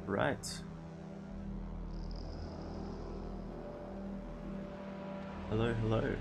Right. Hello, hello.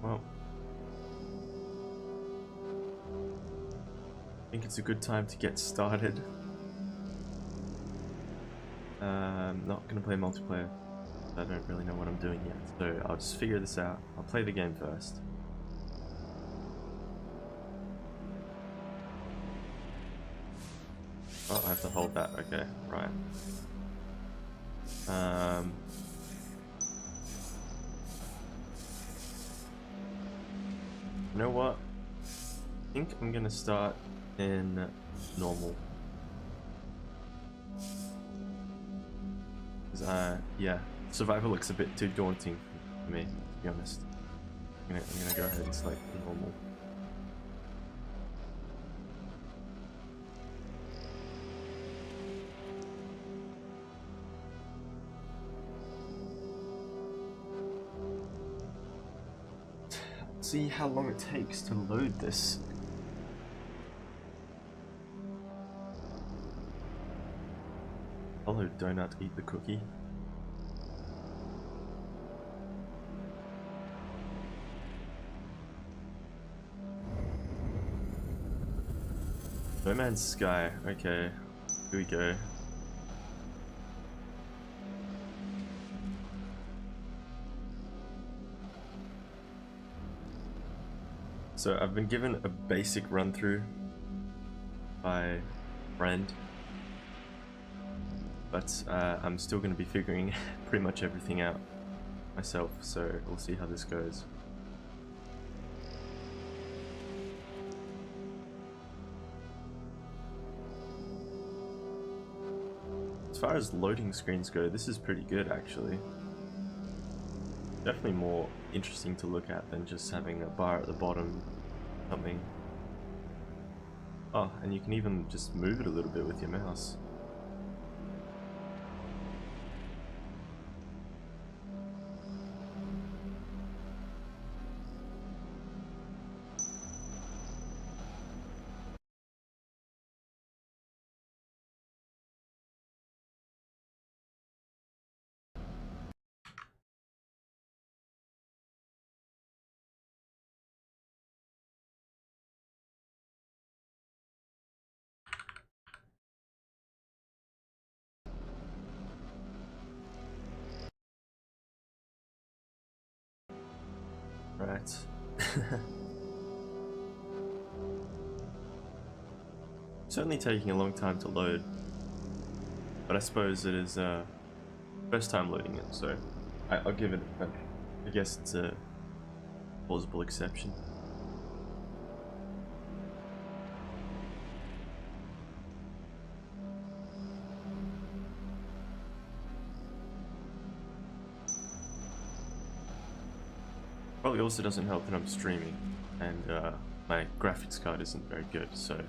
Well, I think it's a good time to get started. Not gonna play multiplayer. I don't really know what I'm doing yet, so I'll just figure this out. I'll play the game first. Oh, I have to hold that. Okay, right. You know what? I think I'm gonna start in normal. Yeah, survival looks a bit too daunting for me, to be honest. I'm gonna go ahead and select normal. See how long it takes to load this. Hello, donut, eat the cookie. No Man's Sky, okay, here we go. So I've been given a basic run through by a friend, but I'm still going to be figuring pretty much everything out myself, so we'll see how this goes. As far as loading screens go, this is pretty good actually. Definitely more interesting to look at than just having a bar at the bottom, something. Oh, and you can even just move it a little bit with your mouse. Right. Certainly taking a long time to load, but I suppose it is first time loading it, so I'll give it I guess it's a plausible exception. Probably also doesn't help that I'm streaming and my graphics card isn't very good, so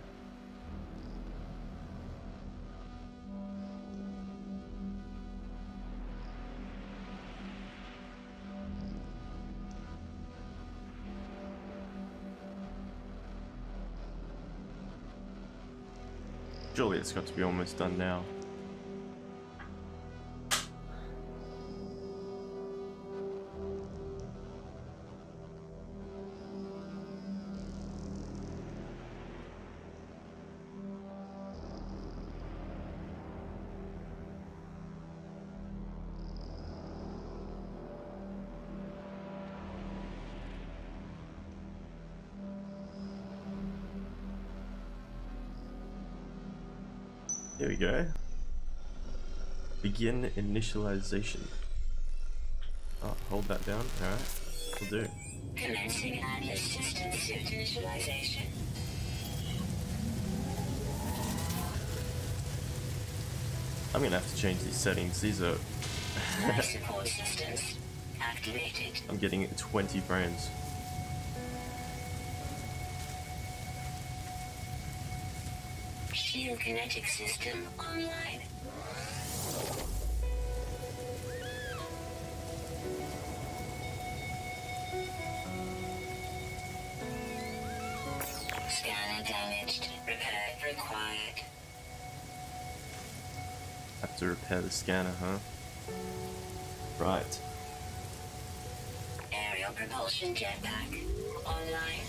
surely it's got to be almost done now. Here we go. Begin initialization. Oh, hold that down. Alright, will do. Commencing Atlas system suit initialization. I'm gonna have to change these settings. These are... Life support systems activated. I'm getting 20 frames. Shield kinetic system online. Scanner damaged. Repair required. Have to repair the scanner, huh? Right. Aerial propulsion jetpack online.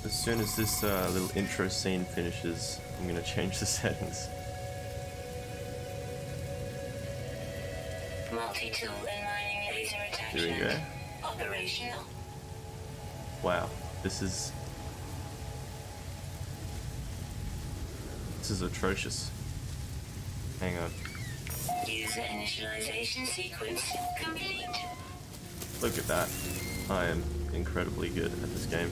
As soon as this little intro scene finishes, I'm gonna change the settings. Multi-tool and mining laser Here we attachment. go. Operational. Wow, this is atrocious. Hang on. User initialization sequence complete. Look at that. I am incredibly good at this game.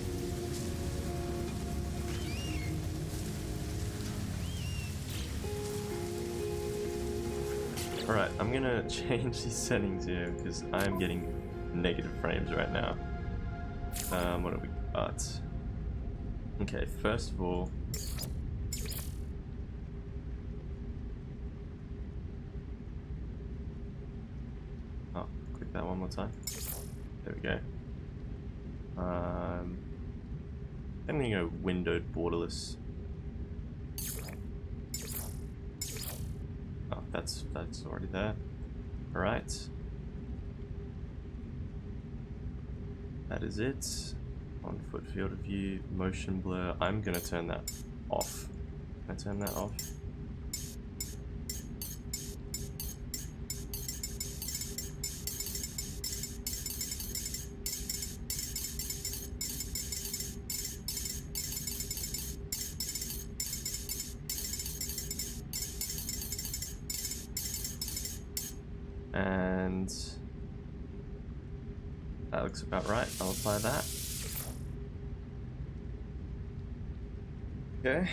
Alright, I'm gonna change these settings here because I'm getting negative frames right now. What have we got? Okay, first of all, click that one more time. There we go. I'm gonna go windowed borderless. Oh, that's already there. All right. That is it. On foot field of view, motion blur. I'm gonna turn that off. Can I turn that off? And that looks about right. I'll apply that. Okay.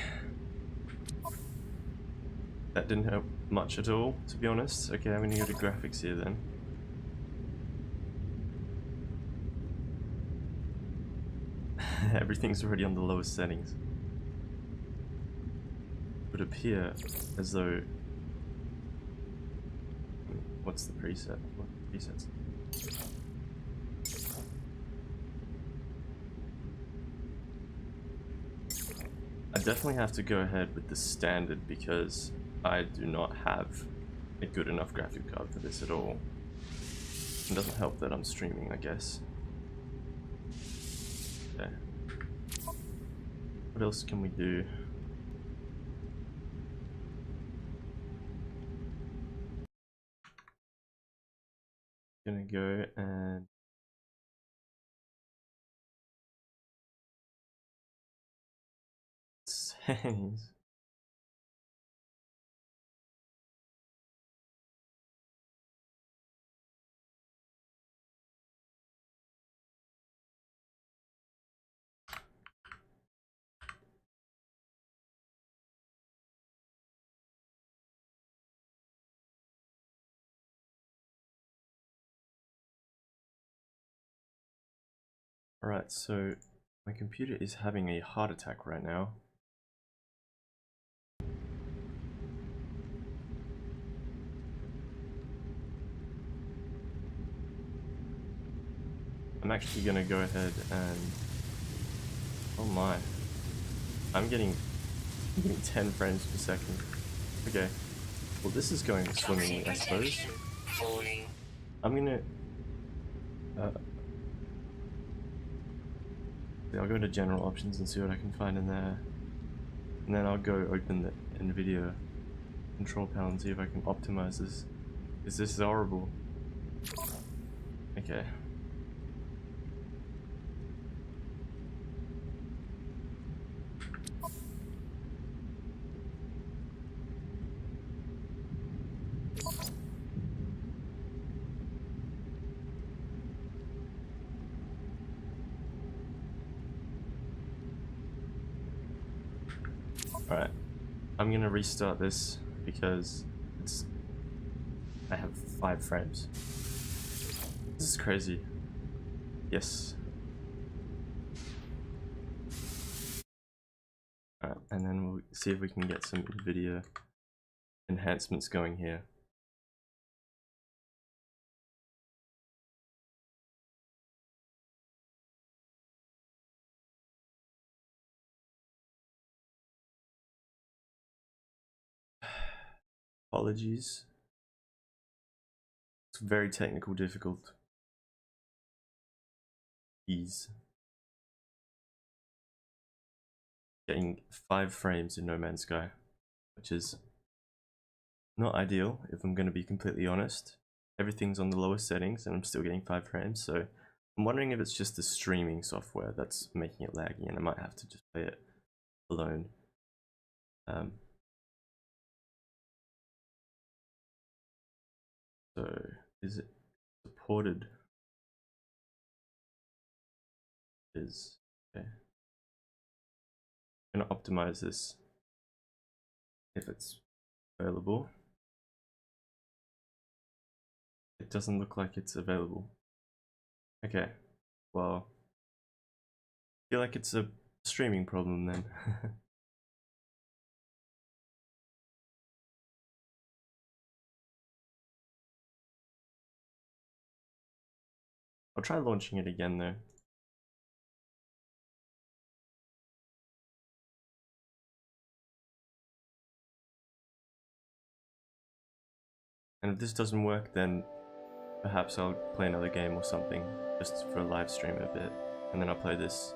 That didn't help much at all, to be honest. Okay, I'm gonna go to graphics here then. Everything's already on the lowest settings. It would appear as though... What's the preset? What presets? I definitely have to go ahead with the standard because I do not have a good enough graphic card for this at all. It doesn't help that I'm streaming, I guess. Okay. What else can we do? Gonna go and settings. Alright, so my computer is having a heart attack right now. I'm actually gonna go ahead and... Oh my. I'm getting 10 frames per second. Okay. Well, this is going swimmingly, I suppose. I'm gonna... I'll go to general options and see what I can find in there. And then I'll go open the NVIDIA control panel and see if I can optimize this. Is this horrible? Okay. Alright, I'm gonna restart this because I have 5 frames. This is crazy. Yes. Alright, and then we'll see if we can get some video enhancements going here. Apologies. It's very technical difficult. Ease. Getting 5 frames in No Man's Sky, which is not ideal if I'm going to be completely honest. Everything's on the lowest settings and I'm still getting 5 frames, so I'm wondering if it's just the streaming software that's making it laggy and I might have to just play it alone. So is it supported? Is okay. I'm gonna optimize this if it's available. It doesn't look like it's available. Okay, well, I feel like it's a streaming problem then. I'll try launching it again though. And if this doesn't work, then perhaps I'll play another game or something, just for a live stream in a bit. And then I'll play this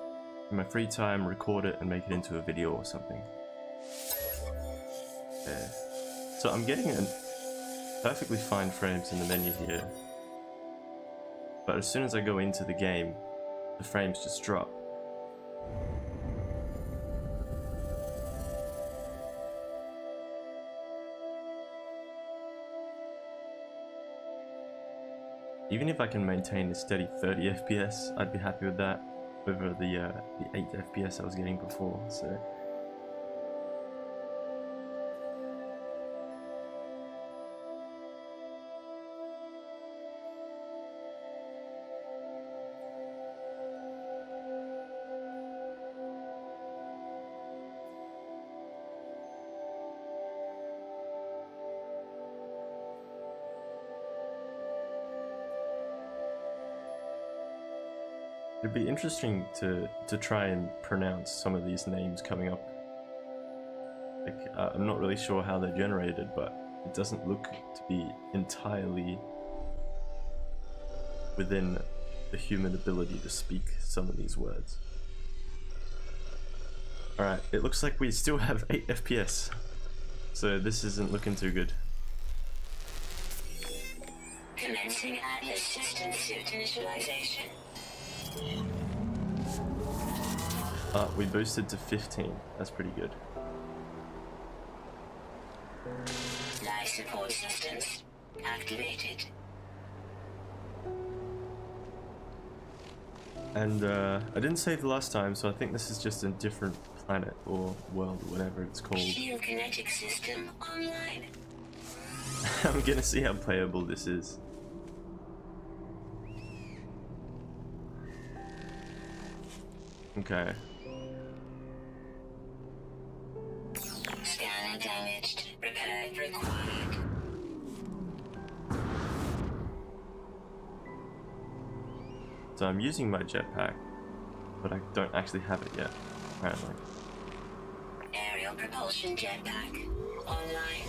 in my free time, record it, and make it into a video or something. Okay. So I'm getting perfectly fine frames in the menu here. But as soon as I go into the game, the frames just drop. Even if I can maintain a steady 30 FPS, I'd be happy with that over the 8 FPS I was getting before, so. It'd be interesting to try and pronounce some of these names coming up. Like, I'm not really sure how they're generated, but it doesn't look to be entirely within the human ability to speak some of these words. Alright, it looks like we still have 8 FPS, so this isn't looking too good. Commencing Atlas system suit initialization. We boosted to 15, that's pretty good. Life support systems activated. And I didn't save the last time, so I think this is just a different planet or world, whatever it's called. Shield kinetic system online. I'm gonna see how playable this is. Okay. Scanner damaged. Repair required. So I'm using my jetpack, but I don't actually have it yet, apparently. Aerial propulsion jetpack online.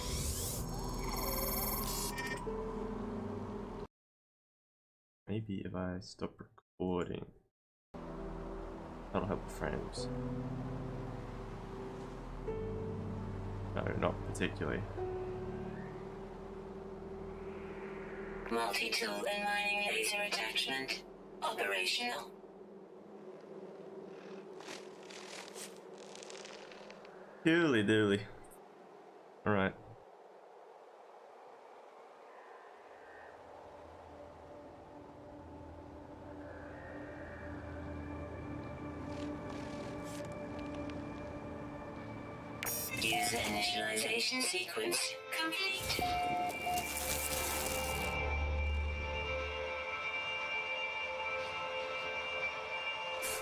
Maybe if I stop recording, that'll help the frames. No, not particularly. Multi-tool and mining laser attachment operational. Dooley dooley. Alright. User initialization sequence complete.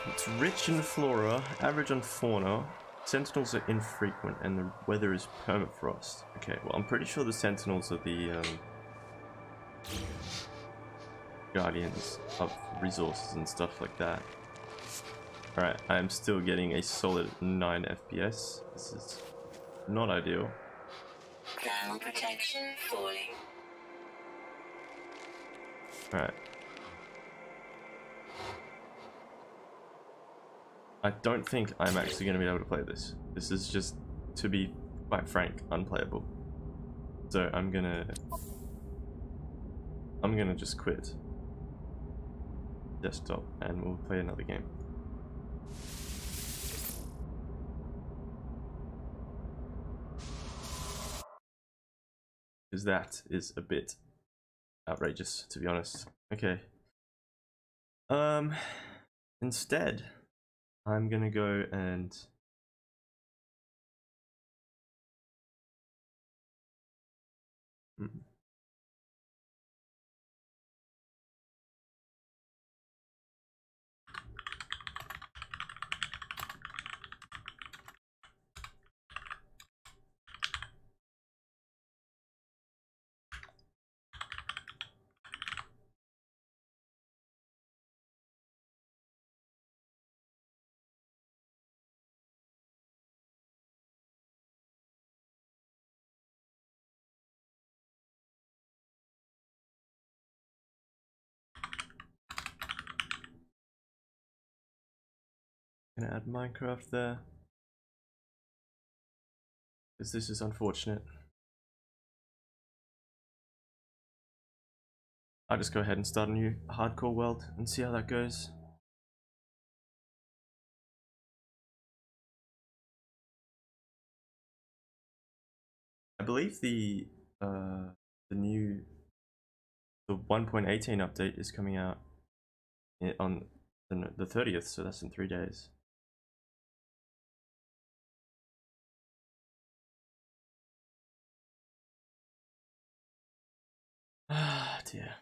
It's rich in flora, average on fauna. Sentinels are infrequent, and the weather is permafrost. Okay, well, I'm pretty sure the Sentinels are the guardians of resources and stuff like that. Alright, I'm still getting a solid 9 FPS. This is not ideal. Thermal protection falling. Alright. I don't think I'm actually going to be able to play this. This is just, to be quite frank, unplayable. So I'm gonna just quit desktop and we'll play another game. Because that is a bit outrageous, to be honest. Okay. Instead, I'm gonna go and gonna add Minecraft there. Because this is unfortunate. I'll just go ahead and start a new hardcore world and see how that goes. I believe the 1.18 update is coming out on the 30th, so that's in 3 days. Ah, dear.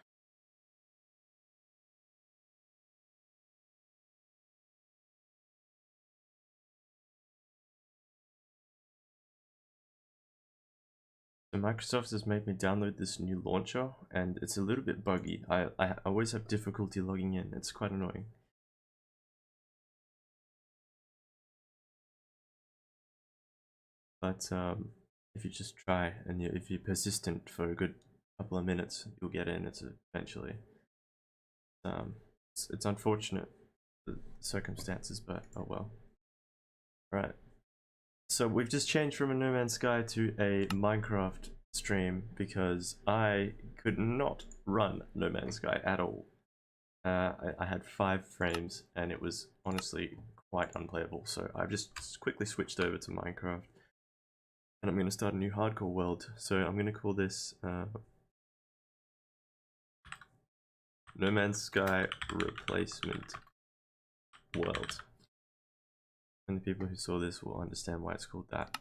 So Microsoft has made me download this new launcher, and it's a little bit buggy. I always have difficulty logging in. It's quite annoying. But if you just try and if you're persistent for a good couple of minutes, you'll get in. It's eventually. It's unfortunate the circumstances, but oh well. Right. So we've just changed from a No Man's Sky to a Minecraft stream because I could not run No Man's Sky at all. I had 5 frames and it was honestly quite unplayable, so I've just quickly switched over to Minecraft and I'm going to start a new hardcore world. So I'm going to call this No Man's Sky Replacement World. And the people who saw this will understand why it's called that.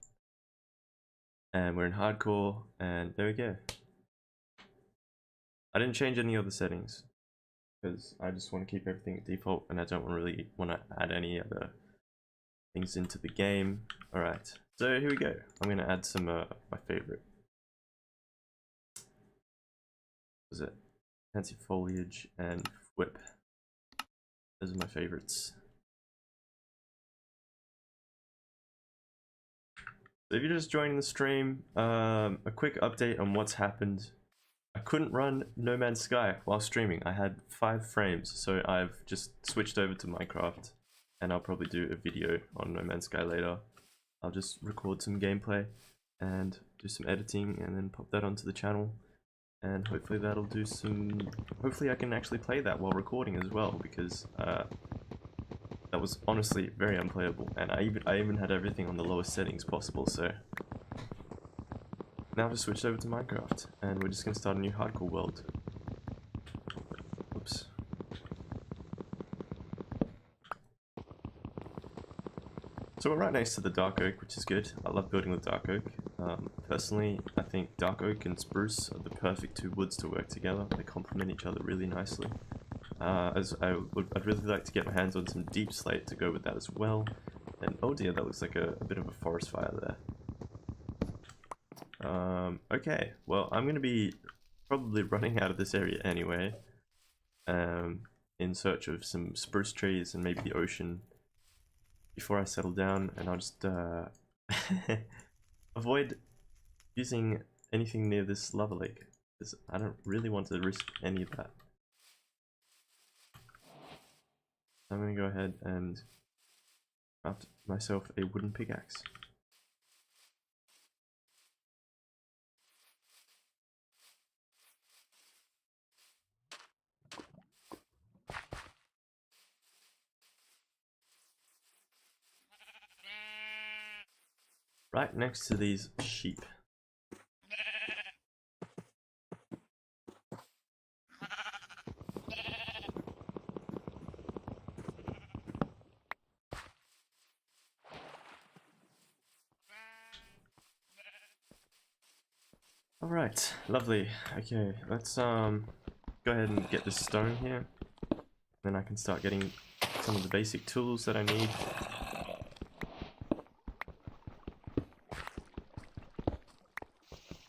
And we're in hardcore, and there we go. I didn't change any other settings because I just want to keep everything at default, and I don't really want to add any other things into the game. All right, so here we go. I'm gonna add some my favorite. What was it? Fancy foliage and whip. Those are my favorites. So if you're just joining the stream, a quick update on what's happened. I couldn't run No Man's Sky while streaming. I had 5 frames, so I've just switched over to Minecraft, and I'll probably do a video on No Man's Sky later. I'll just record some gameplay and do some editing and then pop that onto the channel, and hopefully that'll do some... Hopefully I can actually play that while recording as well, because that was honestly very unplayable, and I even had everything on the lowest settings possible, so... Now we've switched over to Minecraft, and we're just going to start a new hardcore world. Oops. So So we're right next to the dark oak, which is good. I love building with dark oak. Personally, I think dark oak and spruce are the perfect two woods to work together. They complement each other really nicely. I'd really like to get my hands on some deep slate to go with that as well. And oh dear, that looks like a bit of a forest fire there. Okay, well I'm going to be probably running out of this area anyway. In search of some spruce trees and maybe the ocean before I settle down, and I'll just avoid using anything near this lava lake, because I don't really want to risk any of that. I'm going to go ahead and craft myself a wooden pickaxe. Right next to these sheep. Alright, lovely. Okay, let's go ahead and get this stone here. Then I can start getting some of the basic tools that I need.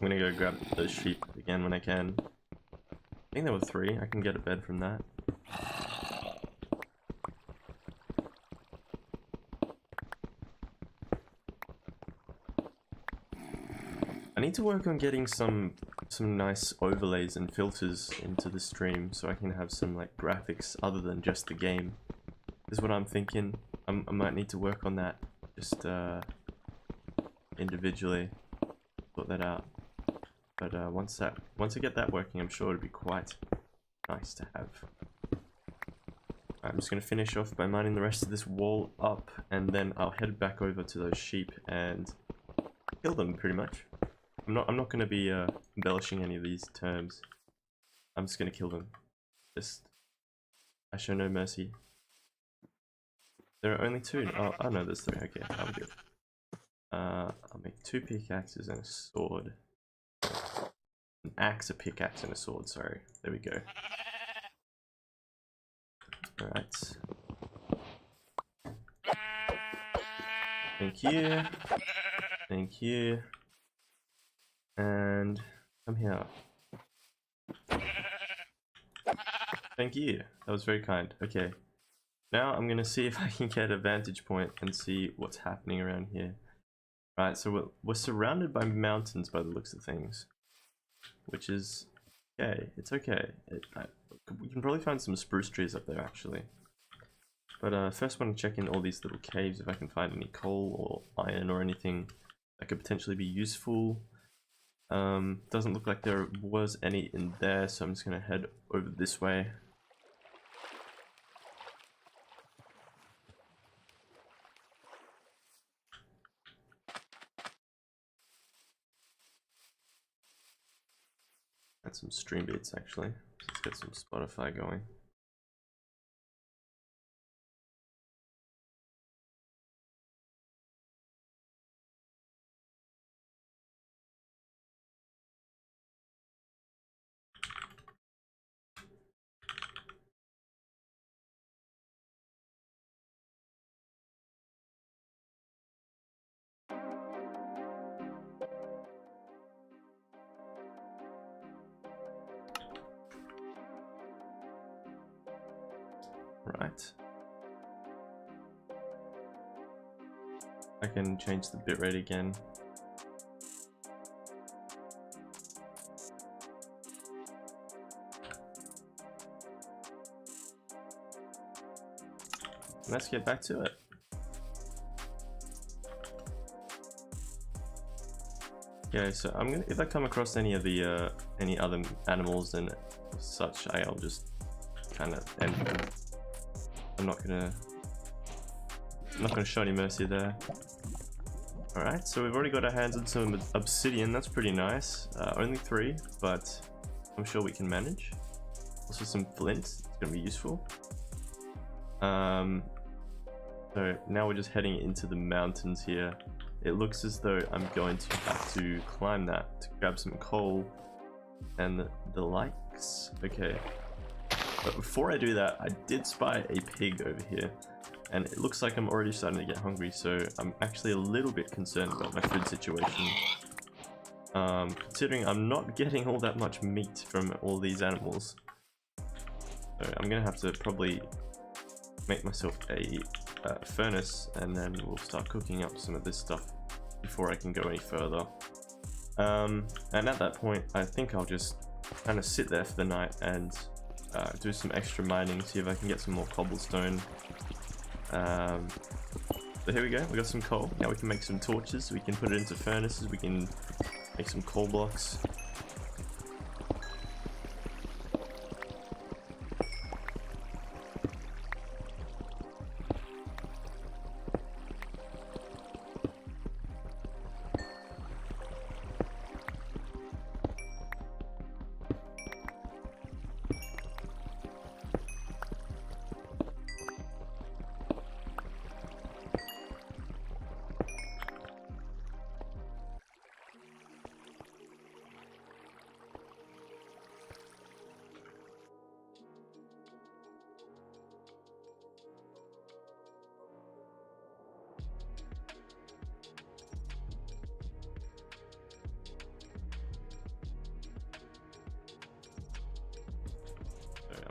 I'm gonna go grab those sheep again when I can. I think there were 3. I can get a bed from that. I need to work on getting some nice overlays and filters into the stream so I can have some like graphics other than just the game. Is what I'm thinking. I might need to work on that just individually. Sort that out. But once I get that working, I'm sure it'll be quite nice to have. I'm just going to finish off by mining the rest of this wall up, and then I'll head back over to those sheep and kill them pretty much. I'm not going to be embellishing any of these terms. I'm just going to kill them. I show no mercy. There are only 2. Oh no, there's 3. Okay, I'm good. I'll make 2 pickaxes and a sword. An axe, a pickaxe, and a sword. Sorry. There we go. Alright. Thank you. Thank you. And come here. Thank you. That was very kind. Okay. Now I'm gonna see if I can get a vantage point and see what's happening around here. Right, so we're surrounded by mountains by the looks of things. Which is okay. It's okay. We can probably find some spruce trees up there actually. But first I want to check in all these little caves if I can find any coal or iron or anything that could potentially be useful. Doesn't look like there was any in there, so I'm just gonna head over this way. Add some stream beats actually. Let's get some Spotify going. Right. I can change the bitrate again. Let's get back to it. Okay, so I'm gonna, if I come across any of the any other animals and such, I'll just kind of end them. I'm not gonna show any mercy there. Alright, so we've already got our hands on some obsidian. That's pretty nice. Only 3, but I'm sure we can manage. Also some flint. It's gonna be useful. So now we're just heading into the mountains here. It looks as though I'm going to have to climb that to grab some coal and the likes. Okay. But before I do that, I did spy a pig over here. And it looks like I'm already starting to get hungry, so I'm actually a little bit concerned about my food situation. Considering I'm not getting all that much meat from all these animals. So I'm gonna have to probably make myself a furnace, and then we'll start cooking up some of this stuff before I can go any further. And at that point, I think I'll just kind of sit there for the night and do some extra mining, see if I can get some more cobblestone. So here we go, we got some coal. Now we can make some torches, we can put it into furnaces, we can make some coal blocks.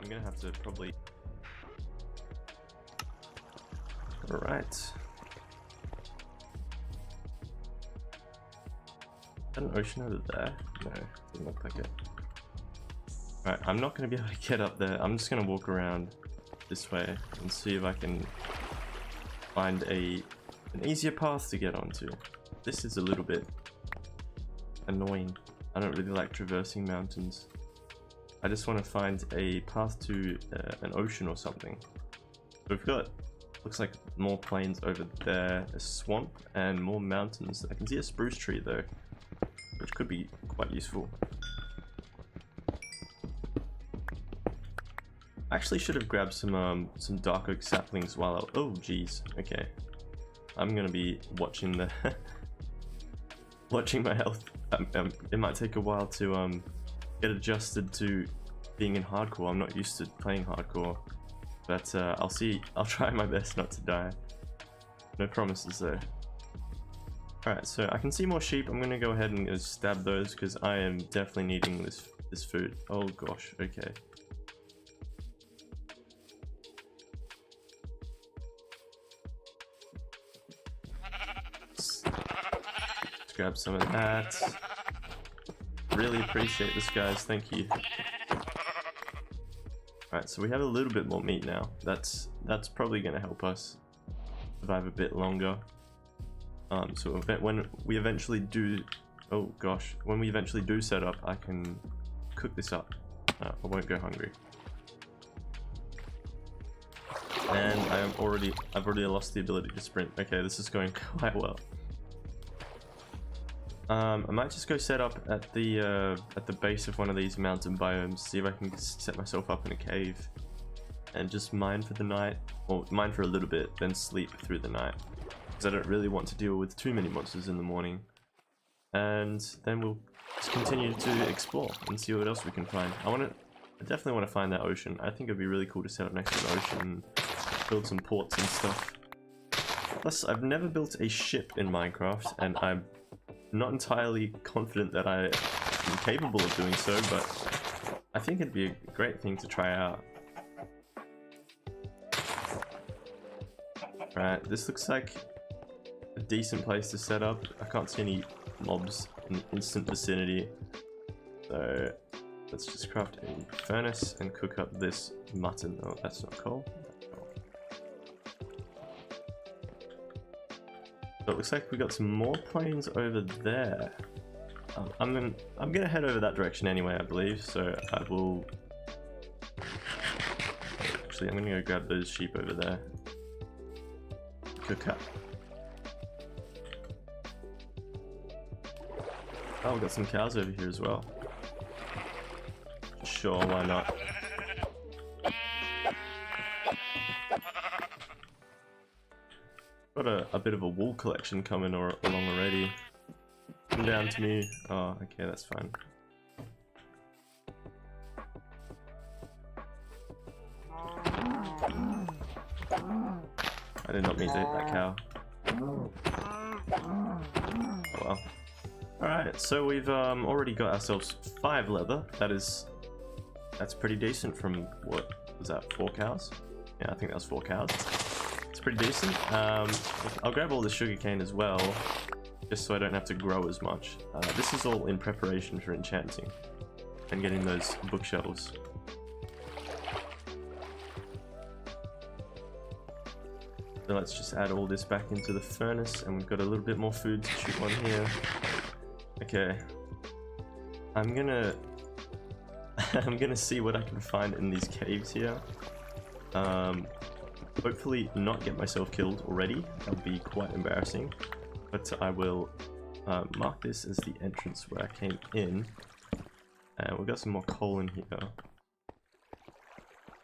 I'm gonna have to probably... Alright. Is that an ocean over there? No, doesn't look like it. Alright, I'm not gonna be able to get up there. I'm just gonna walk around this way and see if I can find an easier path to get onto. This is a little bit annoying. I don't really like traversing mountains. I just want to find a path to an ocean or something. So we've got, looks like more plains over there, a swamp, and more mountains. I can see a spruce tree though, which could be quite useful. I actually should have grabbed some dark oak saplings while I... Oh geez, okay. I'm gonna be watching the... watching my health. It might take a while to get adjusted to being in hardcore. I'm not used to playing hardcore, but I'll try my best not to die. No promises though. Alright, so I can see more sheep. I'm gonna go ahead and stab those because I am definitely needing this food. Oh gosh, okay. Let's grab some of that. Really appreciate this, guys. Thank you. Alright, so we have a little bit more meat now. That's probably going to help us survive a bit longer. So when we eventually do... Oh gosh. When we eventually do set up, I can cook this up. I won't go hungry. And I've already lost the ability to sprint. Okay, this is going quite well. I might just go set up at the base of one of these mountain biomes, see if I can set myself up in a cave and just mine for the night, or mine for a little bit, then sleep through the night, because I don't really want to deal with too many monsters in the morning. And then we'll just continue to explore and see what else we can find. I definitely want to find that ocean. I think it'd be really cool to set up next to an ocean and build some ports and stuff. Plus, I've never built a ship in Minecraft, and I'm not entirely confident that I am capable of doing so, but I think it'd be a great thing to try out. Right, this looks like a decent place to set up. I can't see any mobs in the instant vicinity, so let's just craft a furnace and cook up this mutton. Oh, that's not coal. So it looks like we got some more plains over there. I'm gonna head over that direction anyway, I believe. So I will. Actually, I'm gonna go grab those sheep over there. Cook up. Oh, we've got some cows over here as well. Sure, why not? Got a bit of a wool collection coming along already. Come down to me. Oh, okay, that's fine. I did not mean to hit that cow. Oh well. Alright, so we've already got ourselves 5 leather. That's pretty decent from, what was that, 4 cows? Yeah, I think that was 4 cows. It's pretty decent. I'll grab all the sugarcane as well, just so I don't have to grow as much. This is all in preparation for enchanting and getting those bookshelves. So let's just add all this back into the furnace, and we've got a little bit more food to shoot on here. Okay, I'm gonna see what I can find in these caves here. Hopefully not get myself killed already. That would be quite embarrassing. But I will mark this as the entrance where I came in. And we've got some more coal in here.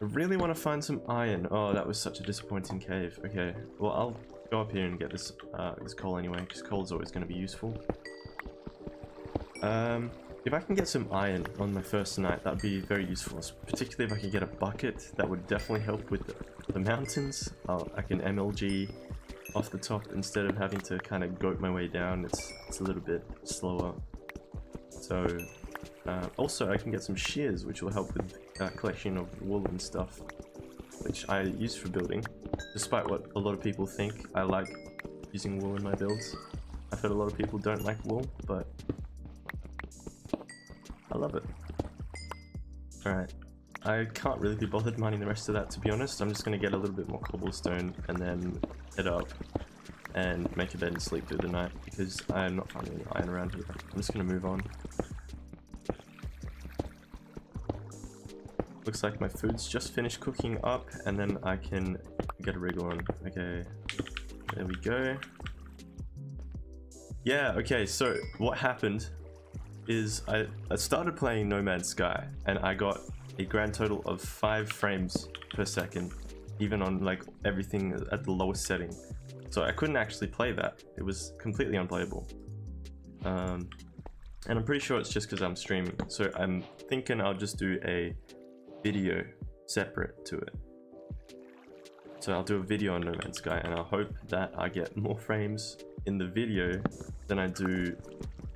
I really want to find some iron. Oh, that was such a disappointing cave. Okay, well I'll go up here and get this this coal anyway, because coal is always going to be useful. If I can get some iron on my first night, that would be very useful. Particularly if I can get a bucket, that would definitely help with the mountains. I can MLG off the top instead of having to kind of goat my way down. It's a little bit slower. So also I can get some shears, which will help with collection of wool and stuff, which I use for building. Despite what a lot of people think, I like using wool in my builds. I've heard a lot of people don't like wool, but I love it. Alright, I can't really be bothered mining the rest of that, to be honest. I'm just going to get a little bit more cobblestone and then head up and make a bed and sleep through the night, because I'm not finding any iron around here. I'm just going to move on. Looks like my food's just finished cooking up, and then I can get a wriggle on. Okay, there we go. Yeah, okay, so what happened is I started playing No Man's Sky, and I got a grand total of 5 frames per second, even on like everything at the lowest setting. So I couldn't actually play that. It was completely unplayable. And I'm pretty sure it's just because I'm streaming. So I'm thinking I'll just do a video separate to it. So I'll do a video on No Man's Sky, and I'll hope that I get more frames in the video than I do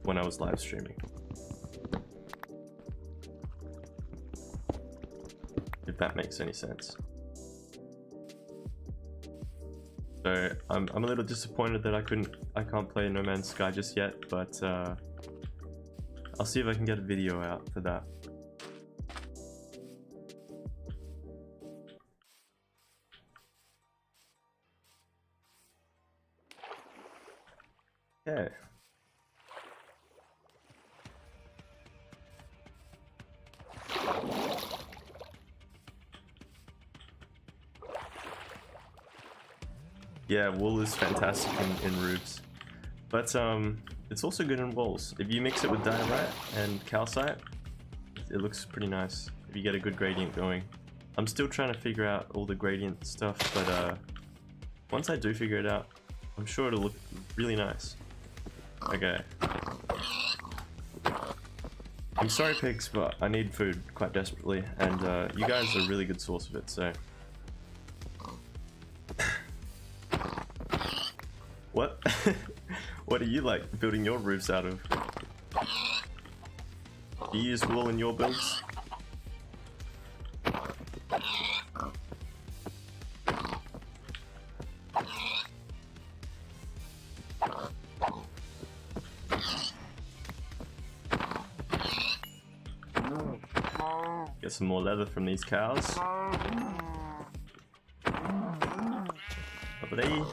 when I was live streaming. If that makes any sense. So I'm a little disappointed that I can't play No Man's Sky just yet, but I'll see if I can get a video out for that. Okay. Yeah, wool is fantastic in roofs, but it's also good in walls. If you mix it with diorite and calcite, it looks pretty nice if you get a good gradient going. I'm still trying to figure out all the gradient stuff, but once I do figure it out, I'm sure it'll look really nice. Okay. I'm sorry, pigs, but I need food quite desperately, and you guys are a really good source of it, so... What? What do you like building your roofs out of? Do you use wool in your builds? Get some more leather from these cows. Lovely.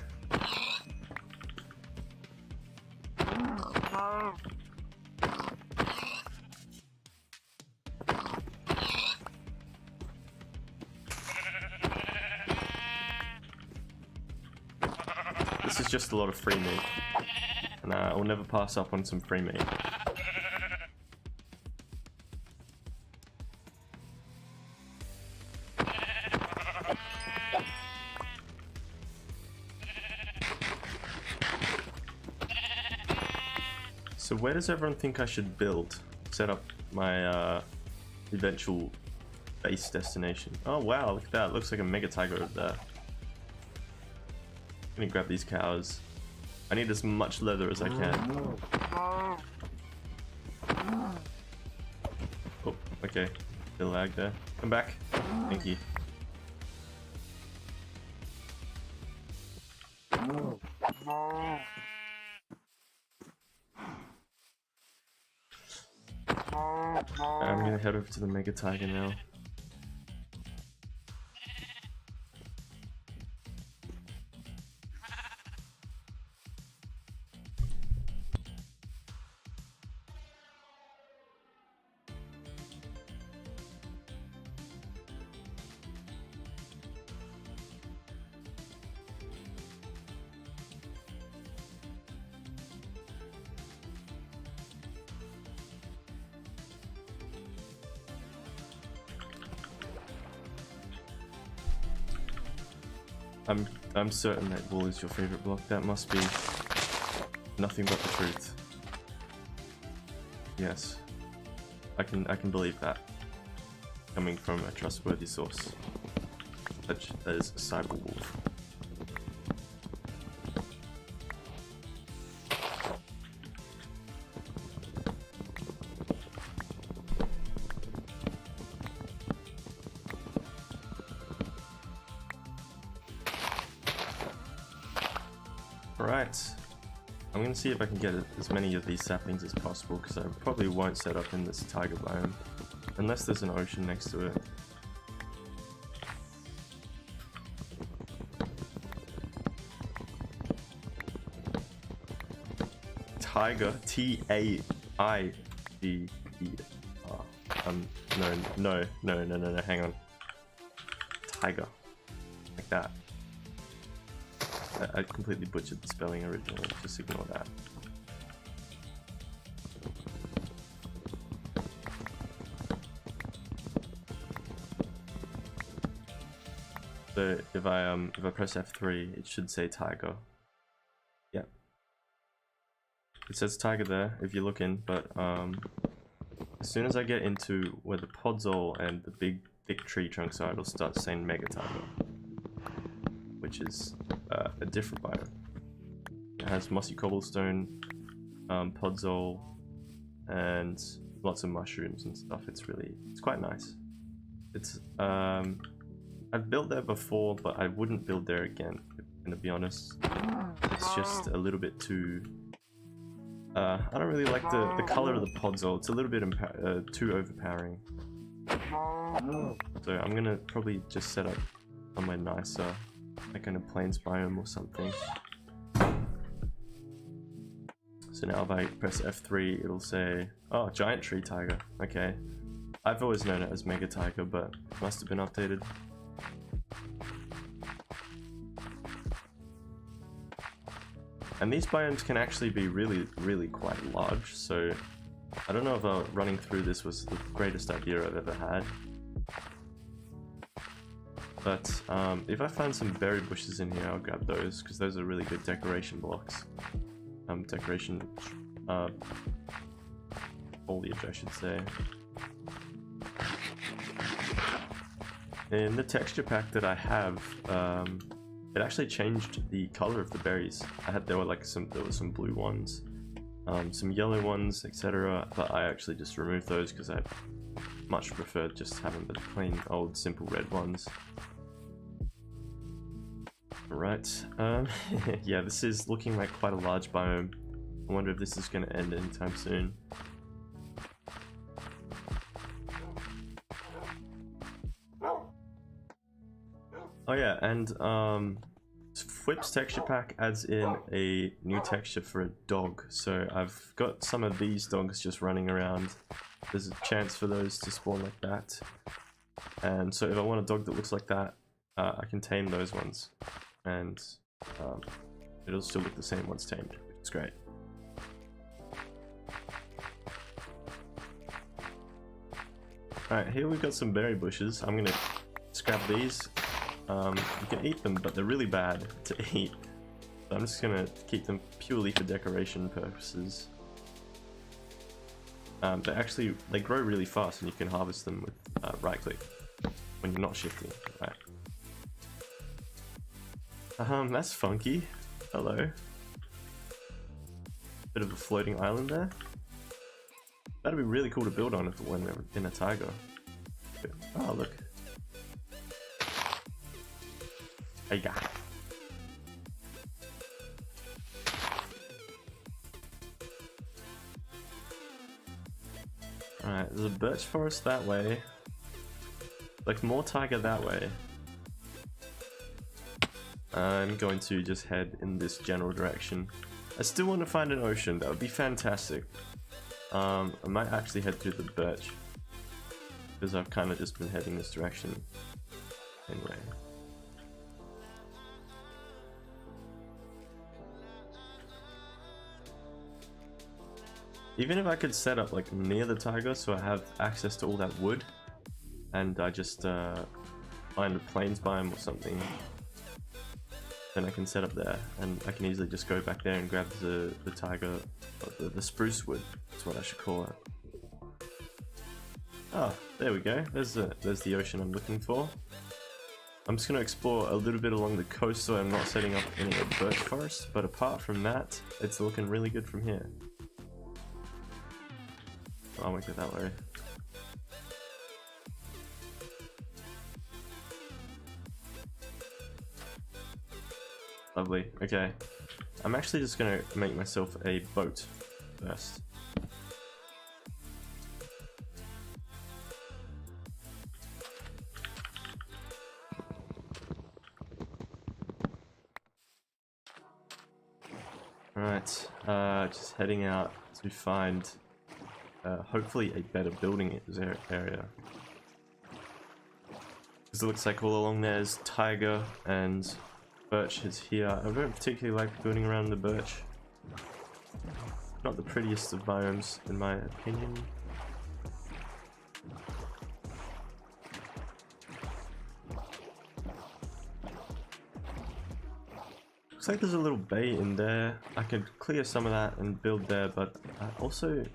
This is just a lot of free meat, and I will never pass up on some free meat. where does everyone think I should build? Set up my eventual base destination. Oh wow, look at that. It looks like a mega tiger over there. I'm gonna grab these cows. I need as much leather as I can. Oh, okay. The lag there. Come back. Thank you. I'm gonna head over to the Mega Tiger now. I'm certain that wool is your favorite block. That must be nothing but the truth. Yes, I can believe that coming from a trustworthy source. That is Cyber Wolf. Alright, I'm going to see if I can get as many of these saplings as possible, because I probably won't set up in this tiger biome, unless there's an ocean next to it. Tiger, T-A-I-G-E-R. No, hang on. Tiger. Like that. I completely butchered the spelling originally, just ignore that. So if I press F3, it should say tiger. Yeah. It says tiger there if you look in, but as soon as I get into where the podzol and the big thick tree trunks are, it'll start saying mega tiger, which is a different biome. It has mossy cobblestone, podzol, and lots of mushrooms and stuff. It's quite nice. It's I've built there before, but I wouldn't build there again, to be honest. It's just a little bit too I don't really like the color of the podzol. It's a little bit too overpowering. So I'm gonna probably just set up somewhere nicer, like in a plains biome or something. So now if I press F3, it'll say, oh, giant tree tiger. Okay. I've always known it as mega tiger, but it must have been updated. And these biomes can actually be really quite large, so I don't know if running through this was the greatest idea I've ever had. But if I find some berry bushes in here, I'll grab those, because those are really good decoration blocks. Decoration foliage, I should say. In the texture pack that I have, it actually changed the color of the berries. There were some blue ones, some yellow ones, etc. But I actually just removed those because I much preferred just having the plain old simple red ones. Right. Yeah, this is looking like quite a large biome. I wonder if this is going to end anytime soon. Oh yeah, and Flip's texture pack adds in a new texture for a dog. So I've got some of these dogs just running around. There's a chance for those to spawn like that. And so if I want a dog that looks like that, I can tame those ones. And it'll still look the same once tamed, which is great. Alright, here we've got some berry bushes. I'm gonna scrap these. You can eat them, but they're really bad to eat. So I'm just gonna keep them purely for decoration purposes. they grow really fast, and you can harvest them with right click when you're not shifting. Right. That's funky. Hello. Bit of a floating island there. That'd be really cool to build on if it went in a taiga. Oh look. Taiga. Alright, there's a birch forest that way. Like more taiga that way. I'm going to just head in this general direction. I still want to find an ocean, that would be fantastic. I might actually head through the birch, because I've kind of just been heading this direction anyway. Even if I could set up like near the taiga so I have access to all that wood, and I just find a plains biome or something, then I can set up there, and I can easily just go back there and grab the taiga, the spruce wood. That's what I should call it. Ah, there we go. There's the ocean I'm looking for. I'm just going to explore a little bit along the coast so I'm not setting up any birch forest, but apart from that, it's looking really good from here. I won't go that way. Lovely. Okay. I'm actually just gonna make myself a boat first. Alright, just heading out to find hopefully a better building area. Because it looks like all along there's taiga and birch is here. I don't particularly like building around the birch. Not the prettiest of biomes in my opinion. Looks like there's a little bay in there. I could clear some of that and build there, but also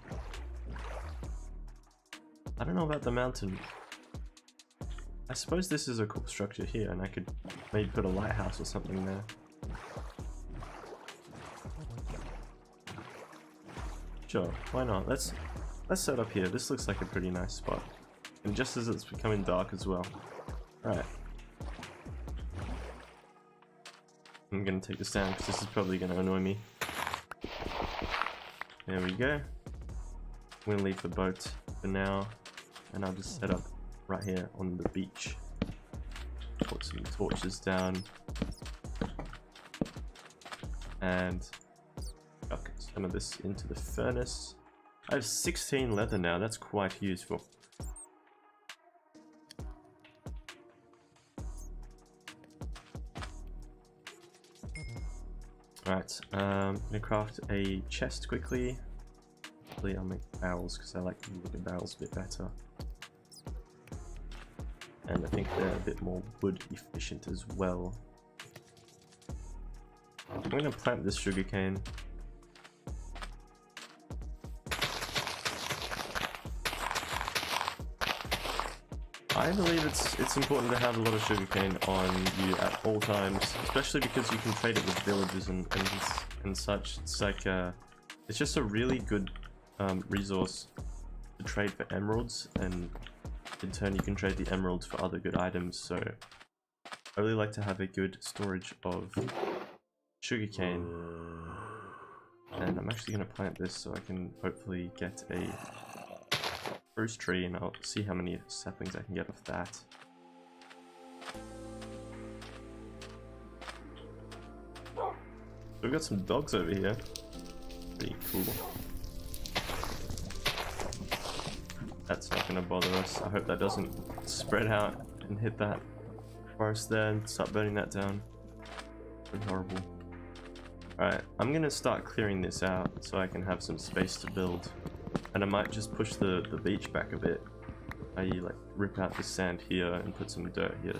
I don't know about the mountain. I suppose this is a cool structure here, and I could maybe put a lighthouse or something there. Sure, why not? Let's set up here. This looks like a pretty nice spot, and just as it's becoming dark as well. Right. I'm gonna take this down because this is probably gonna annoy me. There we go. I'm gonna leave the boat for now, and I'll just set up right here on the beach. Put some torches down and chuck some of this into the furnace. I have 16 leather now, that's quite useful. Alright, I'm gonna craft a chest quickly. Hopefully I'll make barrels because I like to look at barrels a bit better. And I think they're a bit more wood efficient as well. I'm going to plant this sugarcane. I believe it's important to have a lot of sugarcane on you at all times, especially because you can trade it with villages and such. It's like it's just a really good resource to trade for emeralds, and in turn you can trade the emeralds for other good items. So I really like to have a good storage of sugarcane, and I'm actually going to plant this so I can hopefully get a spruce tree, and I'll see how many saplings I can get off that. We've got some dogs over here. Pretty cool. That's not going to bother us. I hope that doesn't spread out and hit that forest there and start burning that down. Pretty horrible. Alright, I'm going to start clearing this out so I can have some space to build. And I might just push the beach back a bit. I like rip out the sand here and put some dirt here.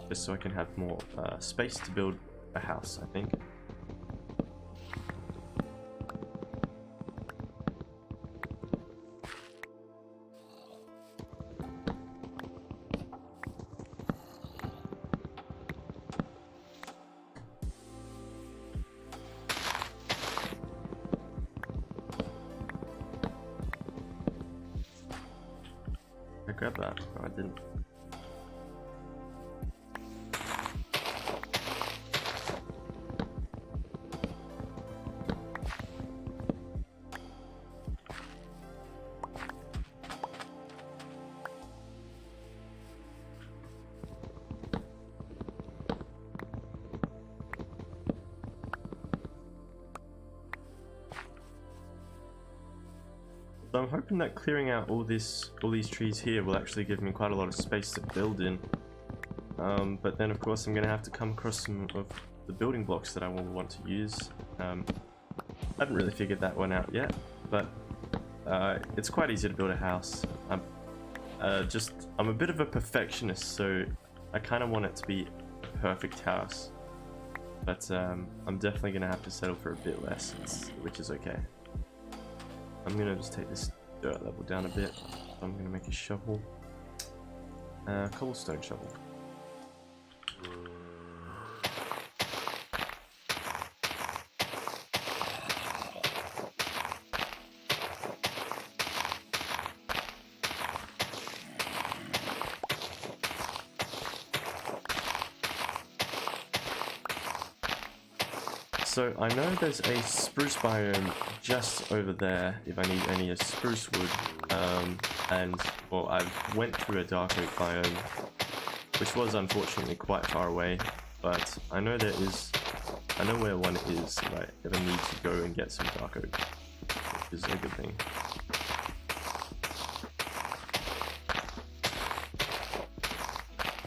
Just so I can have more space to build a house, I think. I grabbed that. No, I didn't. So I'm hoping that clearing out all these trees here will actually give me quite a lot of space to build in. But then of course I'm gonna have to come across some of the building blocks that I will want to use. I haven't really figured that one out yet, but it's quite easy to build a house. I'm a bit of a perfectionist, so I kind of want it to be a perfect house. But I'm definitely gonna have to settle for a bit less, which is okay. I'm gonna just take this dirt level down a bit. I'm gonna make a shovel. Cobblestone shovel. So I know there's a spruce biome just over there if I need any spruce wood, well, I went through a dark oak biome, which was unfortunately quite far away, but I know there is, I know where one is if I ever need to go and get some dark oak, which is a good thing.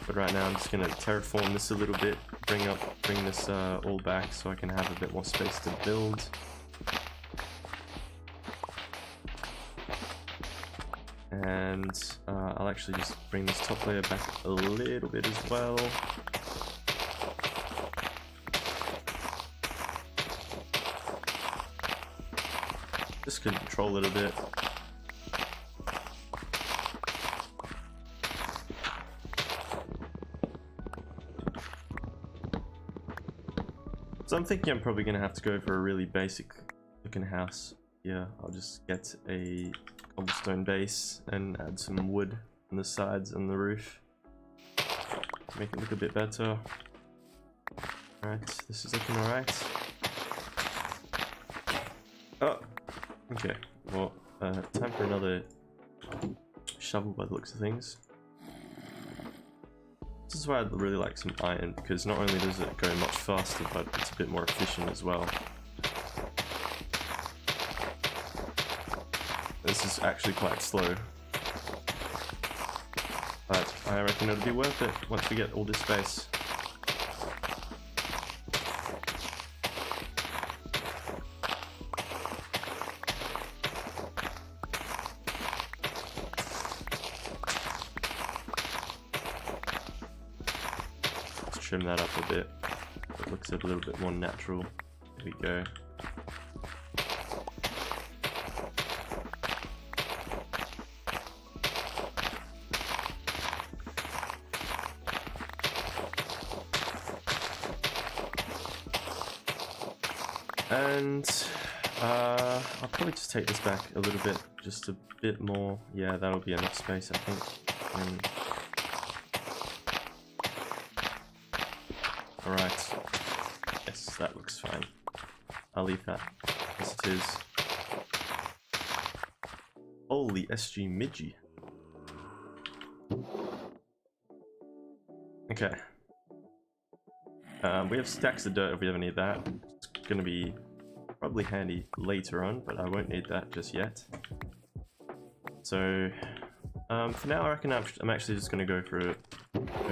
But right now I'm just gonna terraform this a little bit, bring this all back so I can have a bit more space to build. And I'll actually just bring this top layer back a little bit as well. Just control it a bit. So I'm thinking I'm probably going to have to go for a really basic looking house. Yeah, I'll just get a cobblestone base and add some wood on the sides and the roof. Make it look a bit better. Alright, this is looking alright. Oh, okay. Well, time for another shovel by the looks of things. This is why I'd really like some iron, because not only does it go much faster, but it's a bit more efficient as well. This is actually quite slow, but I reckon it'll be worth it once we get all this space. Trim that up a bit. It looks a little bit more natural. There we go. And I'll probably just take this back a little bit, just a bit more. Yeah, that'll be enough space, I think. And alright. Yes, that looks fine. I'll leave that as it is. Holy SG Midgie. Okay. We have stacks of dirt if we ever need that. It's gonna be probably handy later on, but I won't need that just yet. So, for now I reckon I'm actually just gonna go for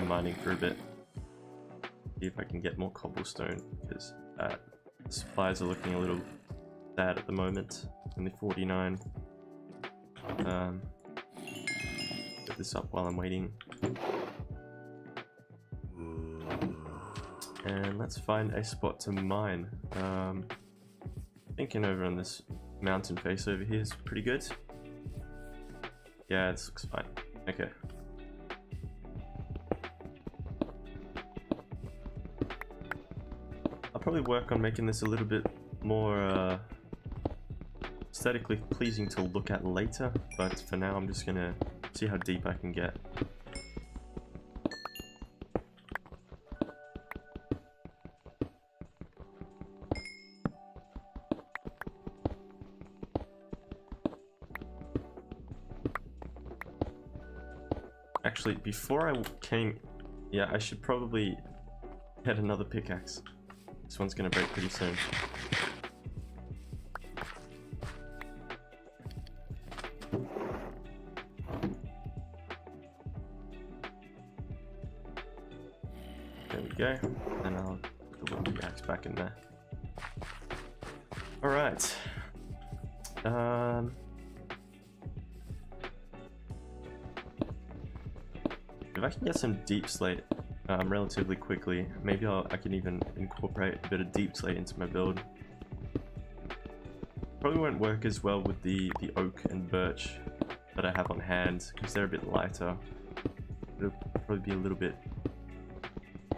mining for a bit. See if I can get more cobblestone, because the supplies are looking a little sad at the moment. Only 49. Get this up while I'm waiting. And let's find a spot to mine. Thinking over on this mountain face over here is pretty good. Yeah, this looks fine. Okay. I'll probably work on making this a little bit more aesthetically pleasing to look at later, but for now I'm just gonna See how deep I can get. Actually, before I came... Yeah, I should probably get another pickaxe. This one's gonna break pretty soon. There we go. And I'll put the wooden pickaxe back in there. Alright. If I can get some deep slate relatively quickly, maybe I can even incorporate a bit of deep slate into my build. Probably won't work as well with the oak and birch that I have on hand because they're a bit lighter. It'll probably be a little bit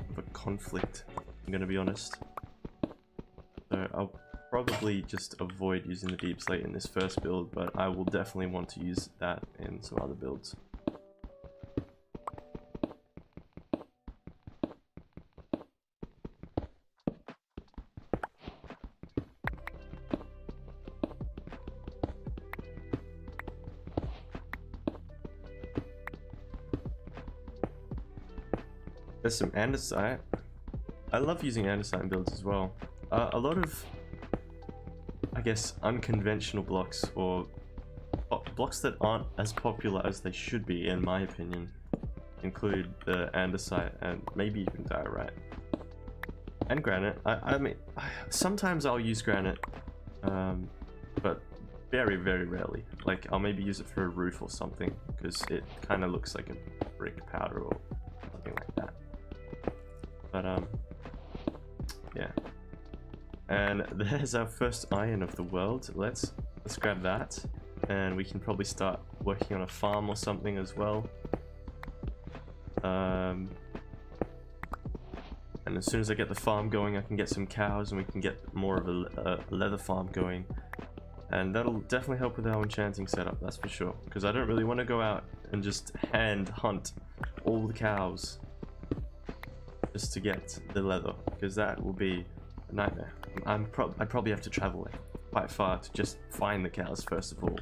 of a conflict, I'm gonna be honest. So I'll probably just avoid using the deep slate in this first build, but I will definitely want to use that in some other builds. There's some andesite. I love using andesite in builds as well. A lot of, I guess, unconventional blocks, or blocks that aren't as popular as they should be, in my opinion, include the andesite and maybe even diorite. And granite. I mean, sometimes I'll use granite, but very, very rarely. Like, I'll maybe use it for a roof or something, because it kind of looks like a brick powder or something like that. But yeah. And there's our first iron of the world. Let's grab that, and we can probably start working on a farm or something as well. And as soon as I get the farm going, I can get some cows, and we can get more of a leather farm going. And that'll definitely help with our enchanting setup, that's for sure. Because I don't really want to go out and just hand hunt all the cows just to get the leather, because that will be a nightmare. I'd probably have to travel quite far to just find the cows first of all.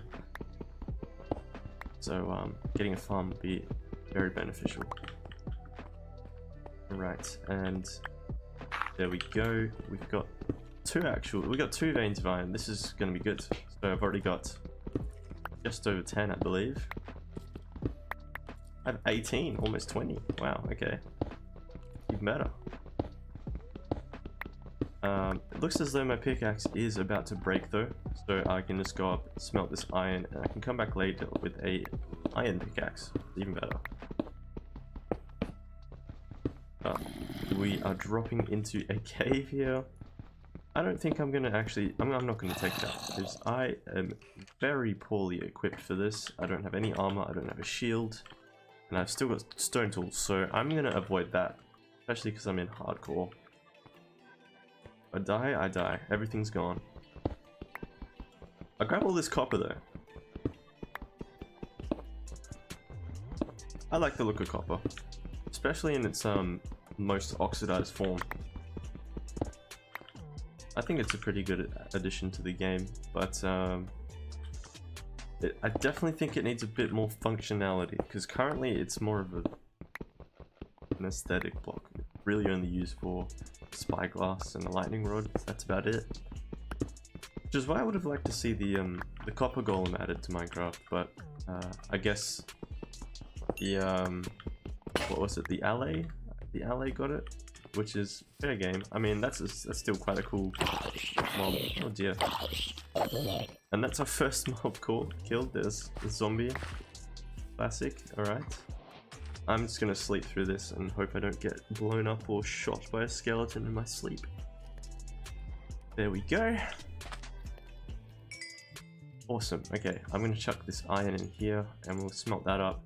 So getting a farm would be very beneficial. Right, and there we go. We've got two veins of iron. This is going to be good. So I've already got just over 10, I believe. I have 18, almost 20. Wow, okay. Even better. It looks as though my pickaxe is about to break though, so I can just go up, smelt this iron, and I can come back later with a iron pickaxe. Even better. We are dropping into a cave here. I don't think I'm gonna actually, I'm not gonna take that, because I am very poorly equipped for this. I don't have any armor, I don't have a shield, and I've still got stone tools, so I'm gonna avoid that, especially because I'm in hardcore. I die, everything's gone. I grab all this copper though. I like the look of copper, especially in its most oxidized form. I think it's a pretty good addition to the game, but I definitely think it needs a bit more functionality, because currently it's more of an aesthetic block. It's really only used for spyglass and a lightning rod. That's about it. Which is why I would have liked to see the copper golem added to Minecraft, but I guess the what was it? The alley got it, which is fair game. I mean, that's still quite a cool mob. Oh dear. And that's our first mob killed. There's a zombie. Classic. Alright. I'm just gonna sleep through this and hope I don't get blown up or shot by a skeleton in my sleep. There we go. Awesome. Okay, I'm gonna chuck this iron in here and we'll smelt that up.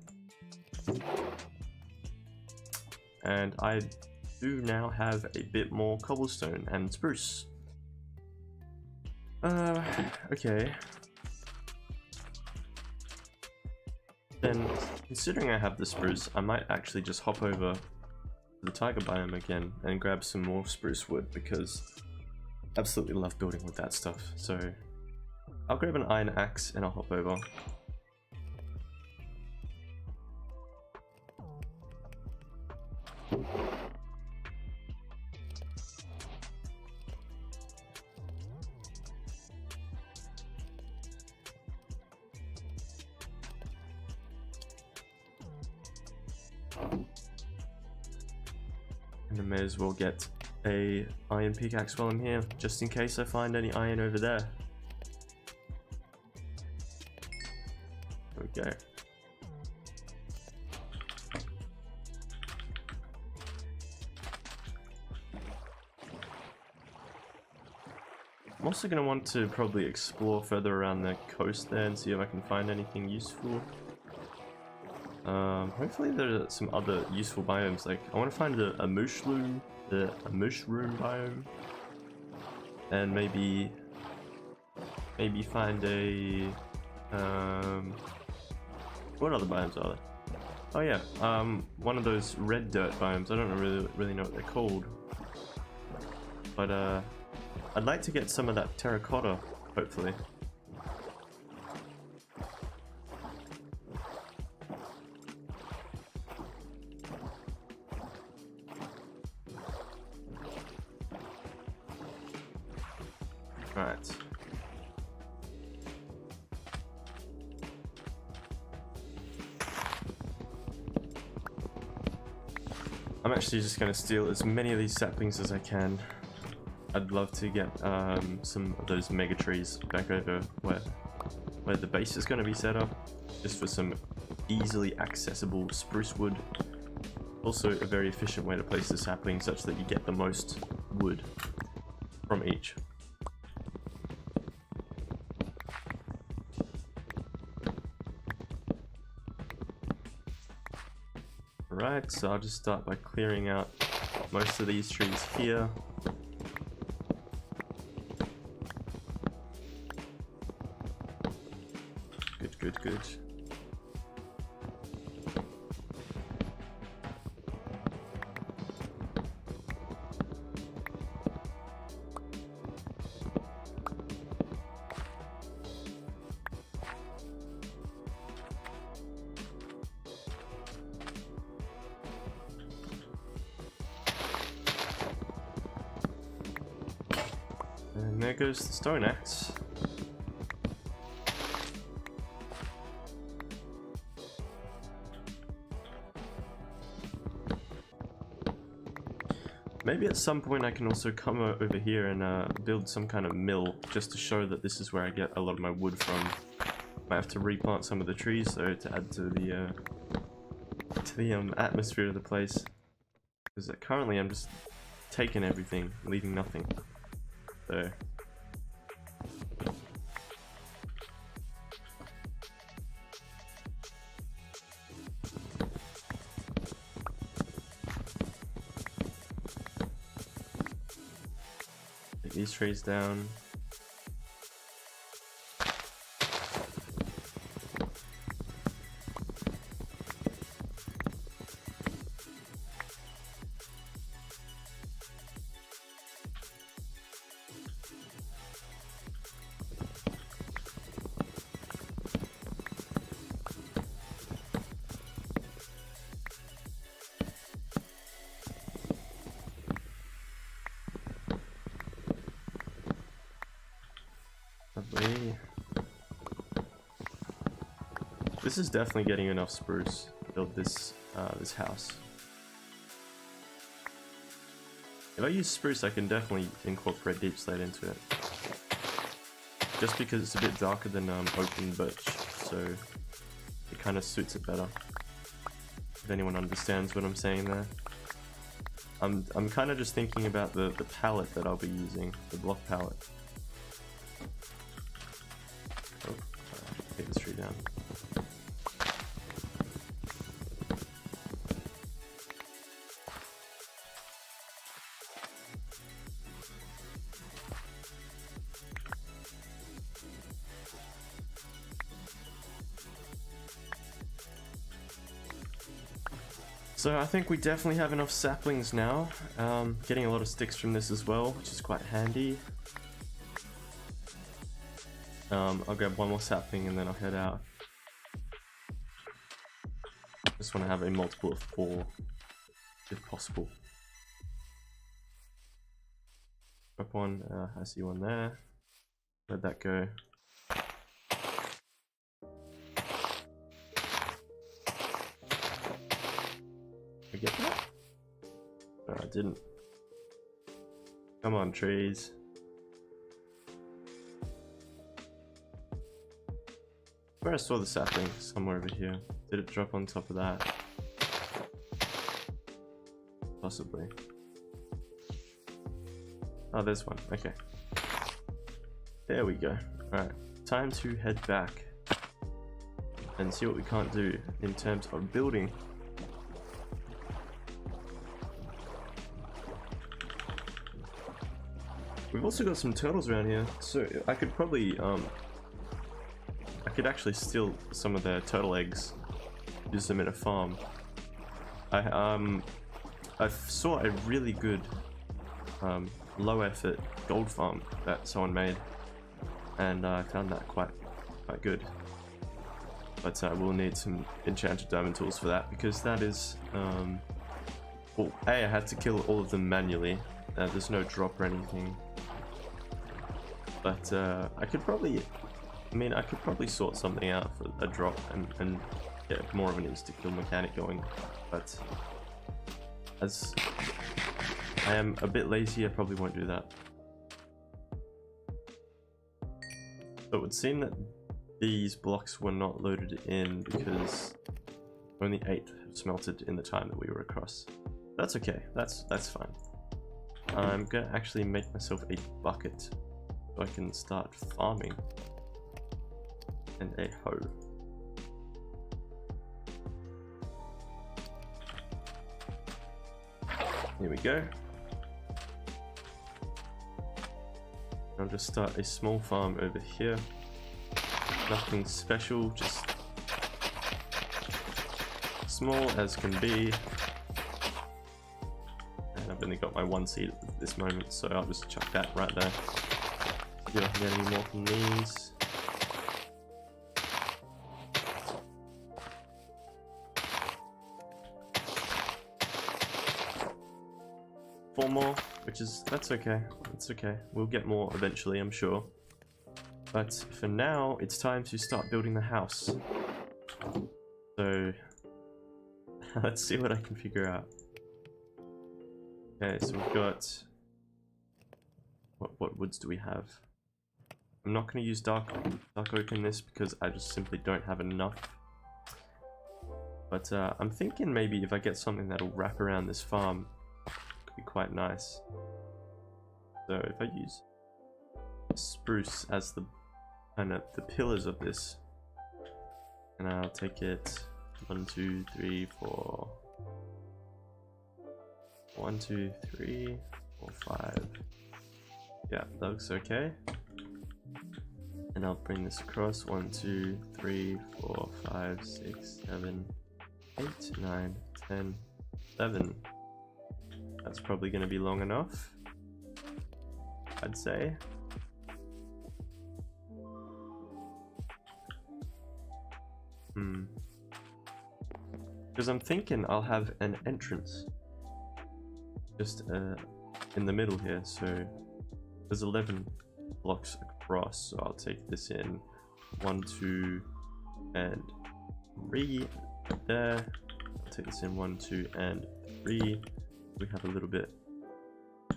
And I do now have a bit more cobblestone and spruce. Okay. Then, considering I have the spruce, I might actually just hop over to the taiga biome again and grab some more spruce wood, because I absolutely love building with that stuff. So I'll grab an iron axe and I'll hop over. And I may as well get a iron pickaxe while I'm here, just in case I find any iron over there. There we go. I'm also going to want to probably explore further around the coast there and see if I can find anything useful. Hopefully there are some other useful biomes. Like, I want to find a mushroom biome, and maybe find a what other biomes are there? Oh yeah, one of those red dirt biomes. I don't really know what they're called, but I'd like to get some of that terracotta, hopefully. Right. I'm actually just going to steal as many of these saplings as I can. I'd love to get some of those mega trees back over where the base is going to be set up, just for some easily accessible spruce wood. Also a very efficient way to place the sapling such that you get the most wood from each. Right, so I'll just start by clearing out most of these trees here. Good. And there goes the stone axe. Maybe at some point I can also come over here and build some kind of mill, just to show that this is where I get a lot of my wood from. Might have to replant some of the trees though to add to the atmosphere of the place. Because currently I'm just taking everything, leaving nothing. So take these trees down. Lovely. This is definitely getting enough spruce to build this this house. If I use spruce, I can definitely incorporate deep slate into it. Just because it's a bit darker than open birch, so it kind of suits it better. If anyone understands what I'm saying there. I'm kind of just thinking about the palette that I'll be using, the block palette. Oh, take this tree down. So I think we definitely have enough saplings now. Getting a lot of sticks from this as well, which is quite handy. I'll grab one more sapling and then I'll head out. Just want to have a multiple of 4, if possible. Drop one, I see one there. Let that go. I get that? No, I didn't. Come on, trees. Where I saw the sapling, somewhere over here. Did it drop on top of that? Possibly. Oh, there's one. Okay. There we go. Alright, time to head back and see what we can't do in terms of building. We've also got some turtles around here, so I could probably I could actually steal some of their turtle eggs, use them in a farm. I saw a really good low effort gold farm that someone made, and I found that quite good. But I will need some enchanted diamond tools for that, because that is well, I had to kill all of them manually. There's no drop or anything. But I could probably sort something out for a drop and get more of an insta-kill mechanic going. But as I am a bit lazy, I probably won't do that. So it would seem that these blocks were not loaded in because only 8 have smelted in the time that we were across. That's okay, that's fine. I'm gonna actually make myself a bucket so I can start farming, and a hoe. Here we go. I'll just start a small farm over here. Nothing special, just small as can be. And I've only got my 1 seed at this moment, so I'll just chuck that right there. See if I can get any more from these. Four more, that's okay. It's okay. We'll get more eventually, I'm sure. But for now, it's time to start building the house. So let's see what I can figure out. Okay, so we've got what woods do we have? I'm not going to use dark oak in this because I just simply don't have enough. But I'm thinking maybe if I get something that'll wrap around this farm, it could be quite nice. So if I use spruce as the kind of the pillars of this, and I'll take it 1, 2, 3, 4. 1, 2, 3, 4, 5. Yeah, that looks okay. And I'll bring this across 1, 2, 3, 4, 5, 6, 7, 8, 9, 10, 11. That's probably going to be long enough, I'd say. Because I'm thinking I'll have an entrance just in the middle here, so there's 11 blocks across, so I'll take this in 1, 2, and 3 there. I'll take this in 1, 2, and 3. We have a little bit.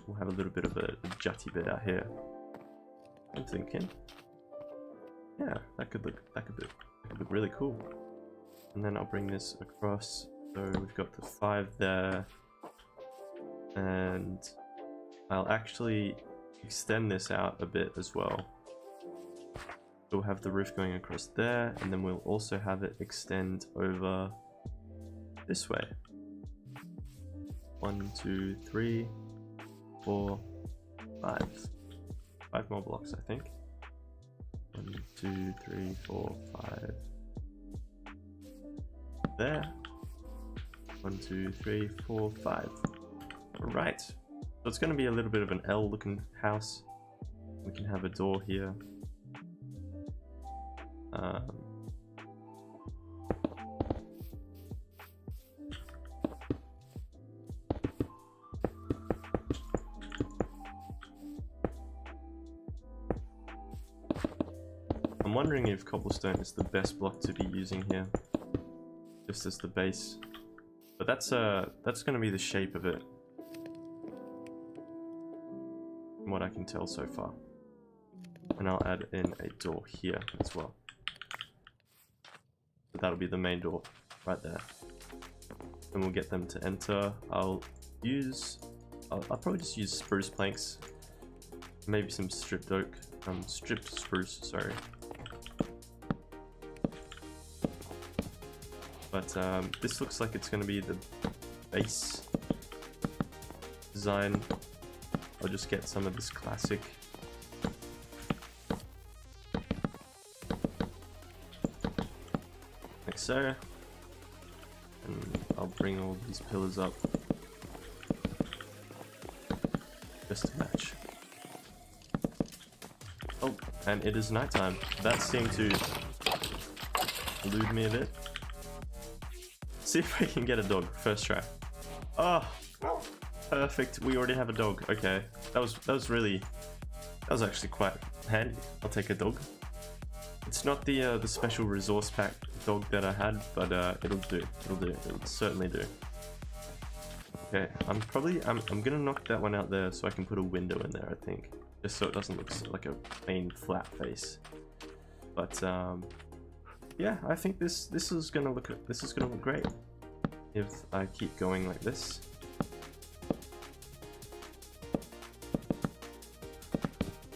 We'll have a little bit of a jutty bit out here. I'm thinking, yeah, that could look really cool. And then I'll bring this across. So we've got the 5 there, and I'll actually extend this out a bit as well. We'll have the roof going across there, and then we'll also have it extend over this way. 1, 2, 3, 4, 5. 5 more blocks, I think. 1, 2, 3, 4, 5. There. 1, 2, 3, 4, 5. Alright. So it's going to be a little bit of an L looking house. We can have a door here. I'm wondering if cobblestone is the best block to be using here, just as the base. But that's going to be the shape of it, from what I can tell so far. And I'll add in a door here as well. So that'll be the main door right there. And we'll get them to enter. I'll probably just use spruce planks, maybe some stripped oak, stripped spruce. Sorry. But this looks like it's going to be the base design. I'll just get some of this classic. Like so. And I'll bring all these pillars up just to match. Oh, and it is nighttime. That seemed to elude me a bit. See if we can get a dog. First try. Oh, perfect. We already have a dog. Okay, that was actually quite handy. I'll take a dog. It's not the special resource pack dog that I had, but it'll do. It'll certainly do. Okay, I'm gonna knock that one out there so I can put a window in there. I think, just so it doesn't look like a plain flat face. But yeah, I think this is gonna look great if I keep going like this.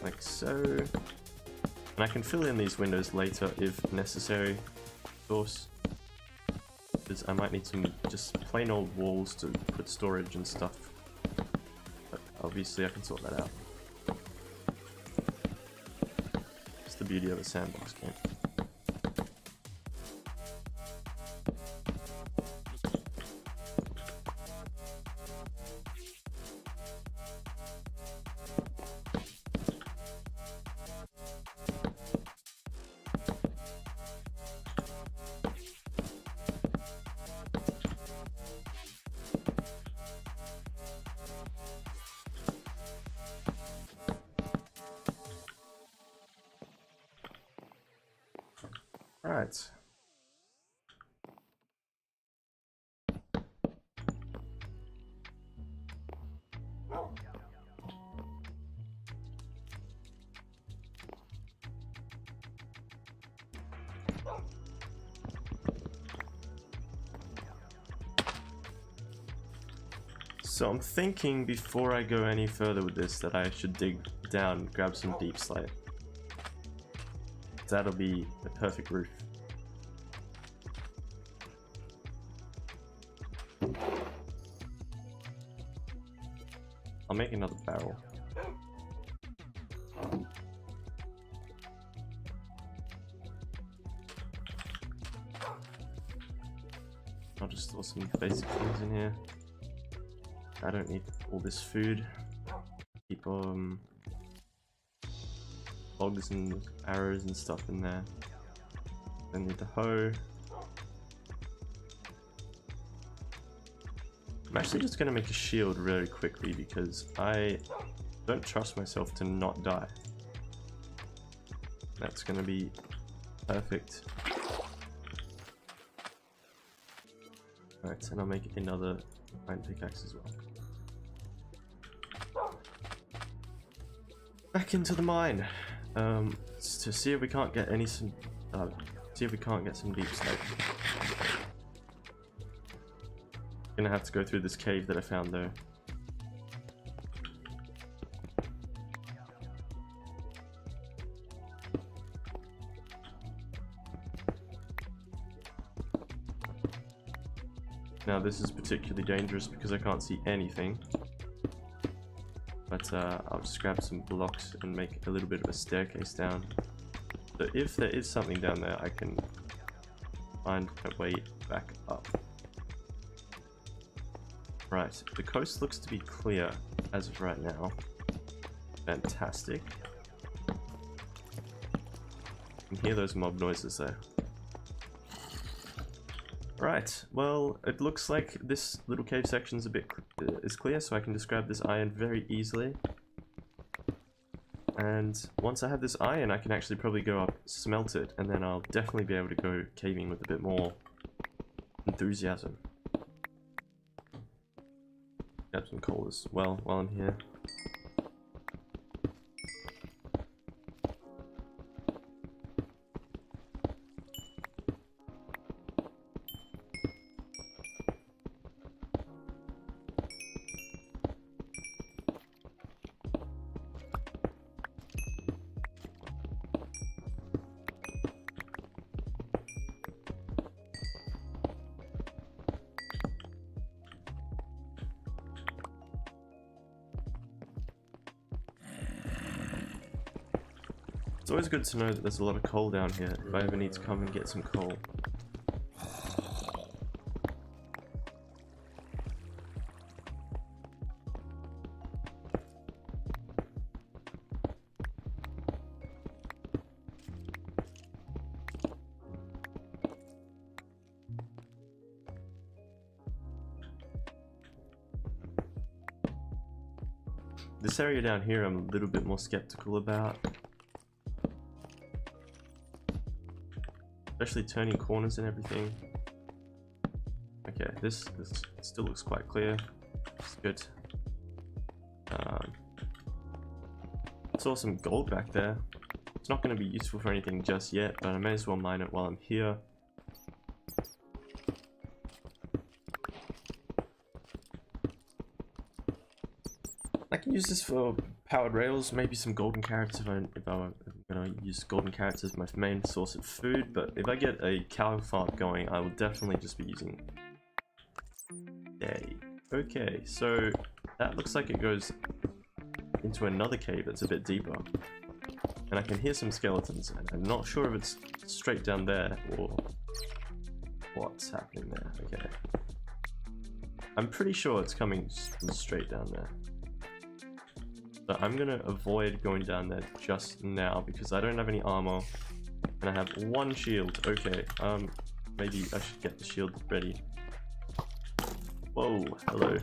Like so. And I can fill in these windows later if necessary, of course. Because I might need some just plain old walls to put storage and stuff. But obviously I can sort that out. It's the beauty of a sandbox game. Right. So I'm thinking before I go any further with this that I should dig down, grab some deep slate. That'll be the perfect roof. I'll make another barrel. I'll just store some basic things in here. I don't need all this food. Keep logs and arrows and stuff in there. Then need the hoe. I'm actually just going to make a shield really quickly because I don't trust myself to not die. That's going to be perfect. Alright, and I'll make another iron pickaxe as well. Back into the mine to see if we can't get some deep slate. Gonna have to go through this cave that I found though. Now this is particularly dangerous because I can't see anything. But I'll just grab some blocks and make a little bit of a staircase down. So if there is something down there, I can find my way back up. Right, the coast looks to be clear as of right now. Fantastic. You can hear those mob noises there. Right, well, it looks like this little cave section's a bit is clear, so I can just grab this iron very easily. And once I have this iron, I can actually probably go up, smelt it, and then I'll definitely be able to go caving with a bit more enthusiasm. Grab some coal as well while I'm here. It's always good to know that there's a lot of coal down here if I ever need to come and get some coal. This area down here I'm a little bit more skeptical about. Especially turning corners and everything. Okay, this still looks quite clear. It's good. Saw some gold back there. It's not going to be useful for anything just yet, but I may as well mine it while I'm here. I can use this for powered rails, maybe some golden carrots if I'm gonna use golden carrots as my main source of food, but if I get a cow farm going, I will definitely just be using day. Okay, so that looks like it goes into another cave that's a bit deeper. And I can hear some skeletons, and I'm not sure if it's straight down there or what's happening there. Okay. I'm pretty sure it's coming straight down there. So I'm gonna avoid going down there just now because I don't have any armor and I have one shield. Okay, maybe I should get the shield ready. Whoa, hello.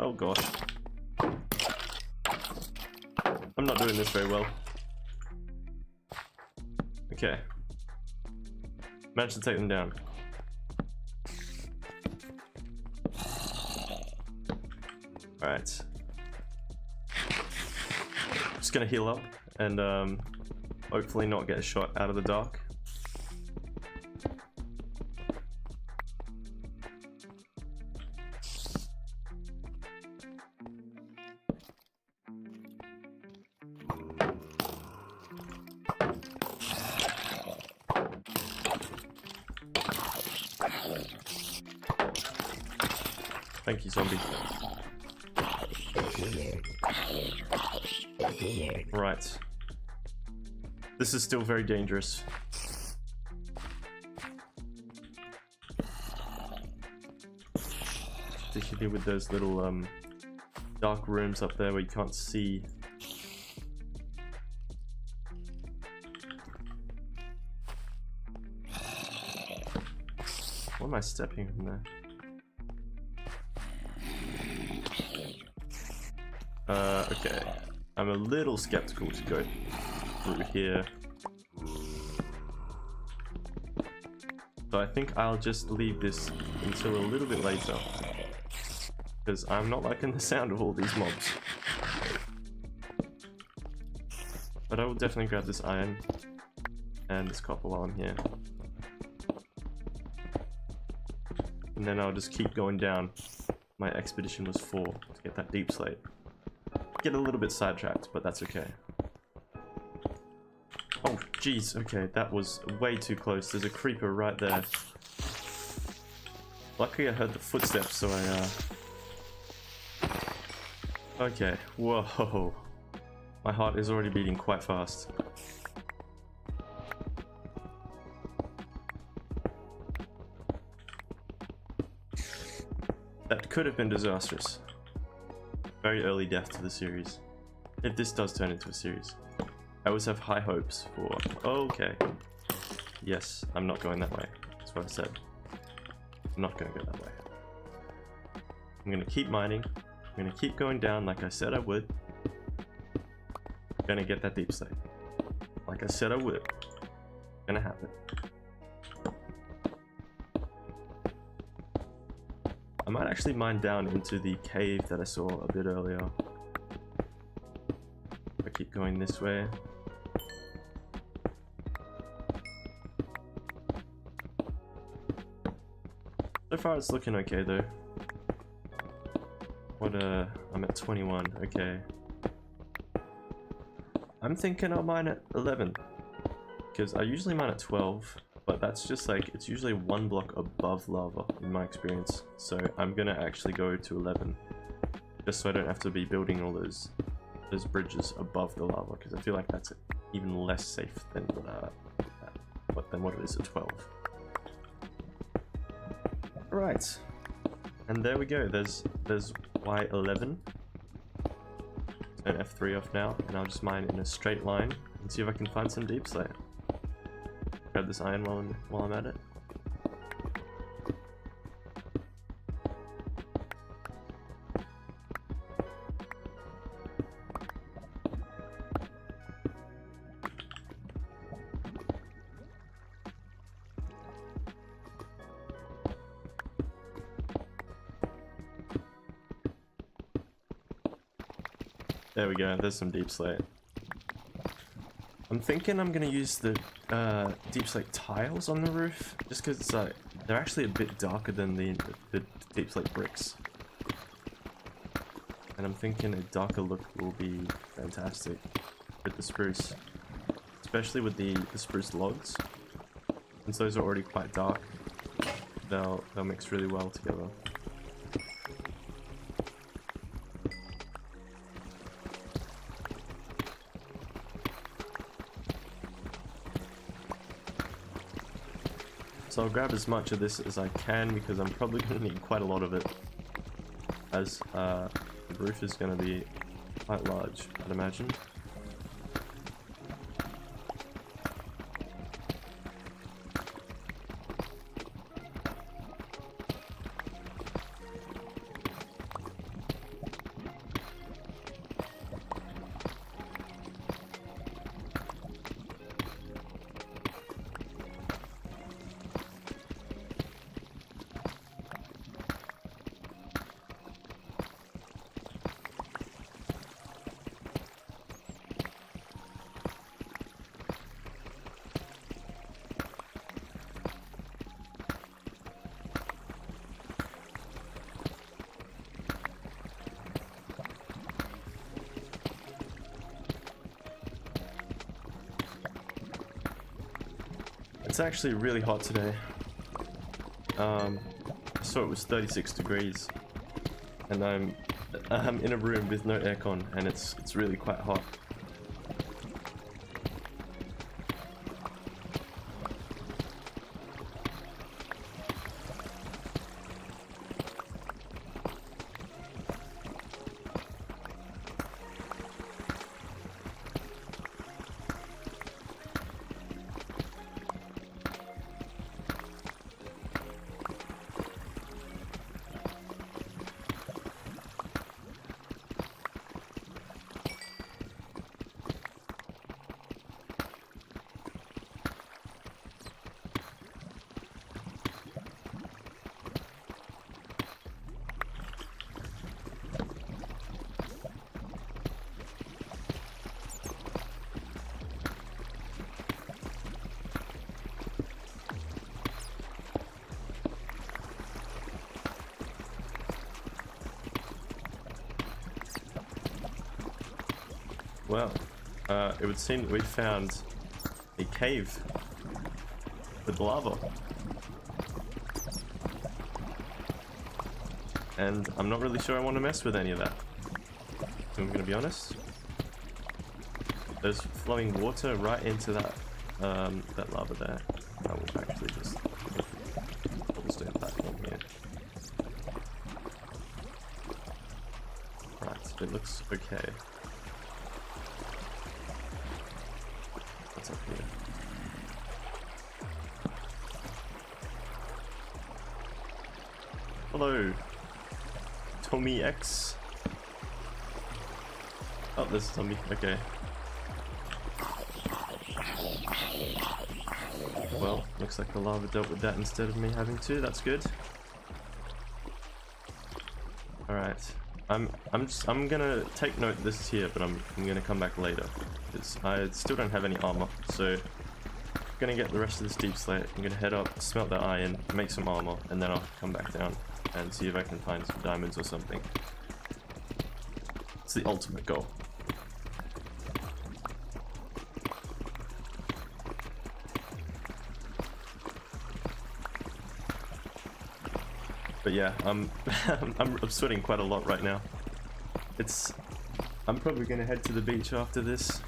Oh gosh. I'm not doing this very well. Okay. Managed to take them down. Alright. Just gonna heal up and hopefully not get shot out of the dark. Thank you, zombie. Right. This is still very dangerous. Particularly with those little dark rooms up there where you can't see. What am I stepping in there? Okay. I'm a little skeptical to go through here. So I think I'll just leave this until a little bit later. Because I'm not liking the sound of all these mobs. But I will definitely grab this iron and this copper while I'm here. And then I'll just keep going down. My expedition was 4 to get that deep slate. Get a little bit sidetracked, but that's okay. Oh, jeez. Okay, that was way too close. There's a creeper right there. Luckily I heard the footsteps, so I, Okay, whoa. My heart is already beating quite fast. could have been disastrous. Very early death to the series. If this does turn into a series. I always have high hopes for... Oh, okay. Yes, I'm not going that way. That's what I said. I'm not going to go that way. I'm going to keep mining. I'm going to keep going down like I said I would. I'm going to get that deep slate. Like I said I would. Gonna happen. I might actually mine down into the cave that I saw a bit earlier. I keep going this way. So far it's looking okay though. I'm at 21, okay. I'm thinking I'll mine at 11. Because I usually mine at 12, but that's just like, it's usually one block above lava in my experience. So I'm gonna actually go to 11. Just so I don't have to be building all those bridges above the lava, because I feel like that's even less safe than what it is at 12. Right, and there we go. There's Y11. Turn F3 off now, and I'll just mine in a straight line and see if I can find some deep slate. Grab this iron while I'm at it. There we go, there's some deep slate. I'm thinking I'm gonna use the deep slate tiles on the roof, just because it's like, they're actually a bit darker than the deep slate bricks. And I'm thinking a darker look will be fantastic with the spruce. Especially with the spruce logs. Since those are already quite dark, they'll mix really well together. So I'll grab as much of this as I can because I'm probably going to need quite a lot of it, as the roof is going to be quite large, I'd imagine. It's actually really hot today. I saw it was 36 degrees, and I'm in a room with no aircon, and it's really quite hot. Well, it would seem that we found a cave with lava. And I'm not really sure I want to mess with any of that, if I'm going to be honest. There's flowing water right into that that lava there. I will actually just cobblestone platform here. it looks okay. What's up here? Hello, Tommy X. Oh, there's a zombie. Okay. Well, looks like the lava dealt with that instead of me having to. That's good. All right. I'm gonna take note this is here, but I'm gonna come back later because I still don't have any armor. So I'm gonna get the rest of this deep slate. I'm gonna head up, smelt that iron, make some armor, and then I'll come back down and see if I can find some diamonds or something. It's the ultimate goal. But yeah, I'm sweating quite a lot right now. I'm probably gonna head to the beach after this.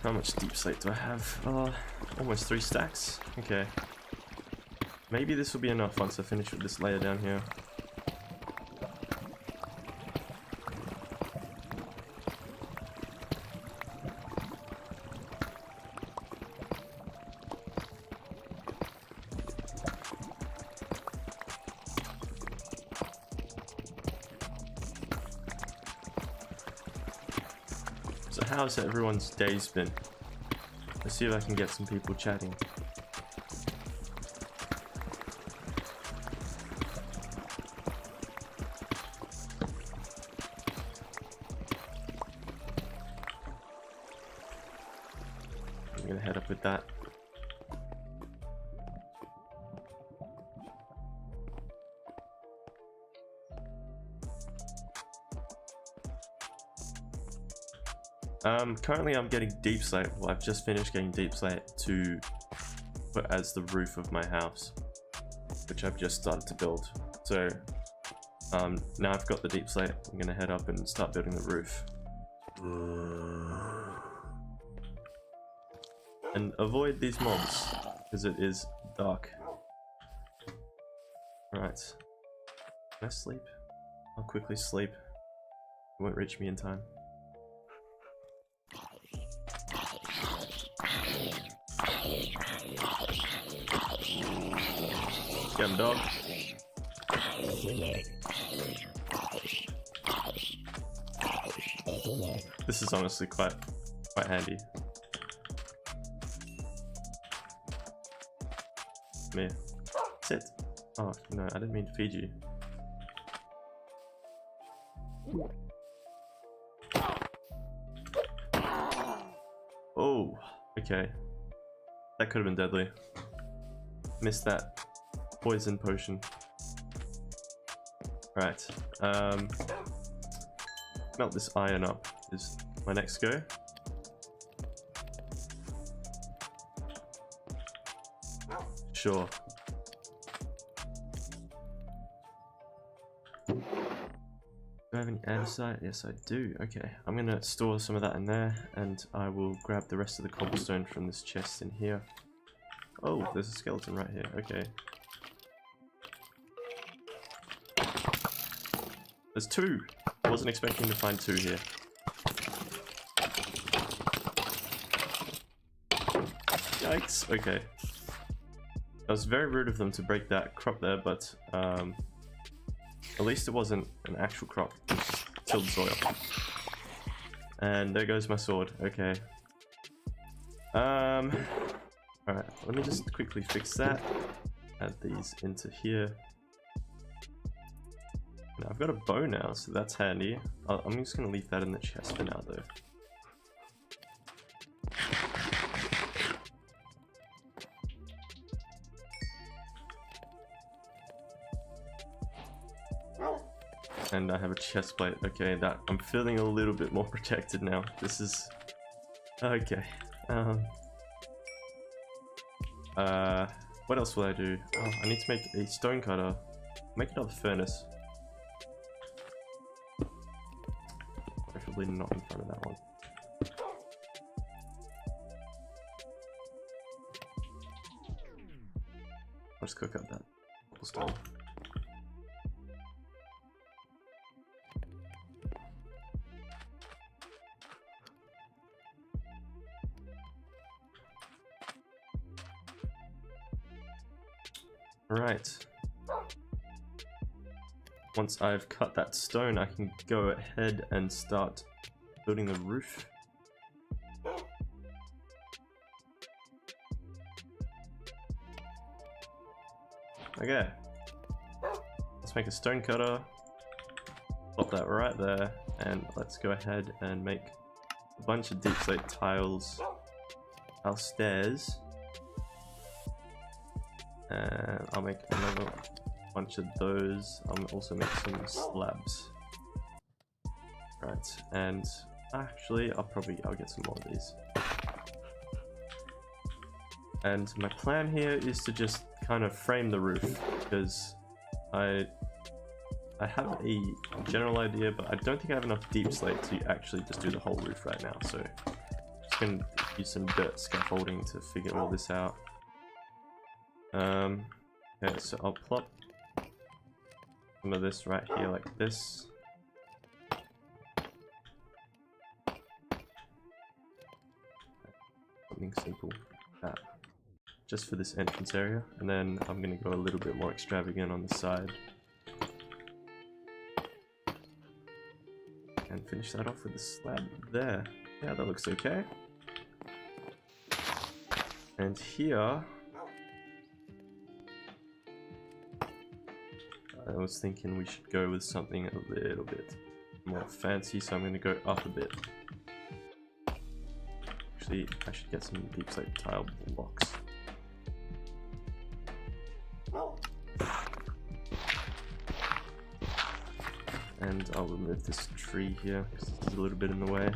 How much deep slate do I have? Almost 3 stacks. Okay. Maybe this will be enough once I finish with this layer down here. So how's everyone's days been? Let's see if I can get some people chatting. I'm gonna head up with that. Currently I'm getting deep slate. Well, I've just finished getting deep slate to put as the roof of my house, which I've just started to build. So now I've got the deep slate, I'm gonna head up and start building the roof. And avoid these mobs, because it is dark. Right. Can I sleep? I'll quickly sleep. It won't reach me in time. Get him, dog. This is honestly quite handy. Come here. Sit. Oh no, I didn't mean to feed you. Oh, okay. That could have been deadly. Missed that poison potion. Right. Melt this iron up is my next go. Sure. Do I have any andesite? Yes, I do. Okay, I'm gonna store some of that in there, and I will grab the rest of the cobblestone from this chest in here. Oh, there's a skeleton right here. Okay. There's 2! I wasn't expecting to find 2 here. Yikes, okay. That was very rude of them to break that crop there, but at least it wasn't an actual crop, it was just tilled soil. And there goes my sword, okay. Alright, let me just quickly fix that. Add these into here. Now, I've got a bow now, so that's handy. I'm just going to leave that in the chest for now, though. And I have a chest plate. Okay, that I'm feeling a little bit more protected now. This is okay. What else will I do? Oh, I need to make a stone cutter. Make another furnace. probably not in front of that one. I'll just cook up that cobblestone. Right. Once I've cut that stone, I can go ahead and start building the roof. Okay. Let's make a stone cutter. Plop that right there, and let's go ahead and make a bunch of deep slate tiles downstairs. And I'll make another bunch of those. I'll also make some slabs. Right, and actually I'll get some more of these. And my plan here is to just kind of frame the roof, because I have a general idea, but I don't think I have enough deep slate to actually just do the whole roof right now, so I'm just gonna use some dirt scaffolding to figure all this out. Okay, so I'll plop some of this right here like this. Something simple like that. Just for this entrance area, and then I'm going to go a little bit more extravagant on the side. And finish that off with the slab there. Yeah, that looks okay. And here, I was thinking we should go with something a little bit more fancy, so I'm going to go up a bit. Actually, I should get some deep slate tile blocks. And I'll remove this tree here because it's a little bit in the way.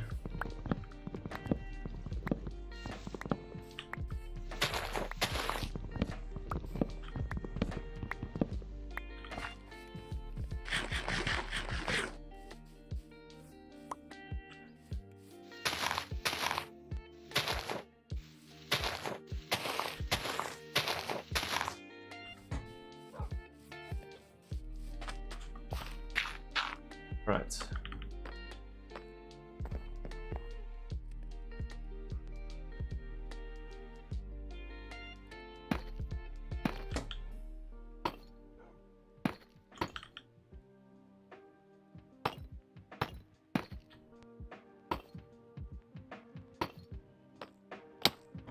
Right.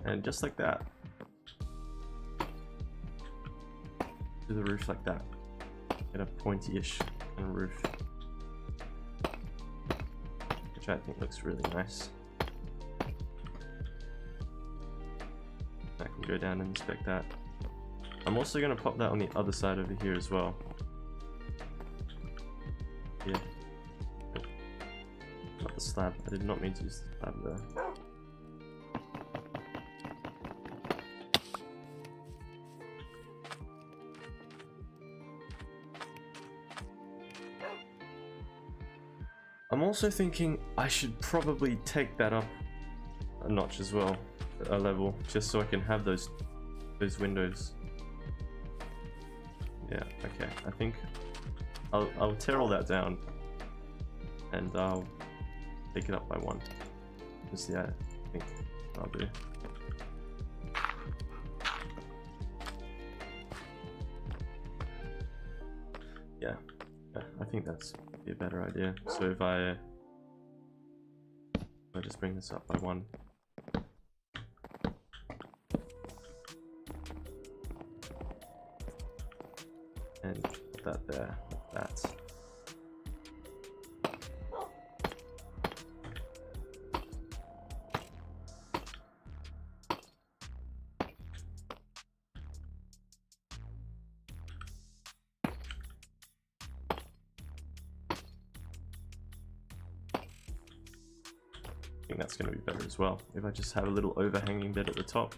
And just like that. Do the roof like that. Get a pointy-ish kind of roof. Which I think looks really nice. I can go down and inspect that. I'm also going to pop that on the other side over here as well. Yeah. Not the slab. I did not mean to use the slab there. I'm also thinking I should probably take that up a notch as well, a level, just so I can have those windows. Yeah, okay. I think I'll tear all that down and I'll take it up by one. Just yeah, I think I'll do. Yeah, I think that's be a better idea. So if I just bring this up by one. And put that there, like that. I think that's going to be better as well, if I just have a little overhanging bit at the top.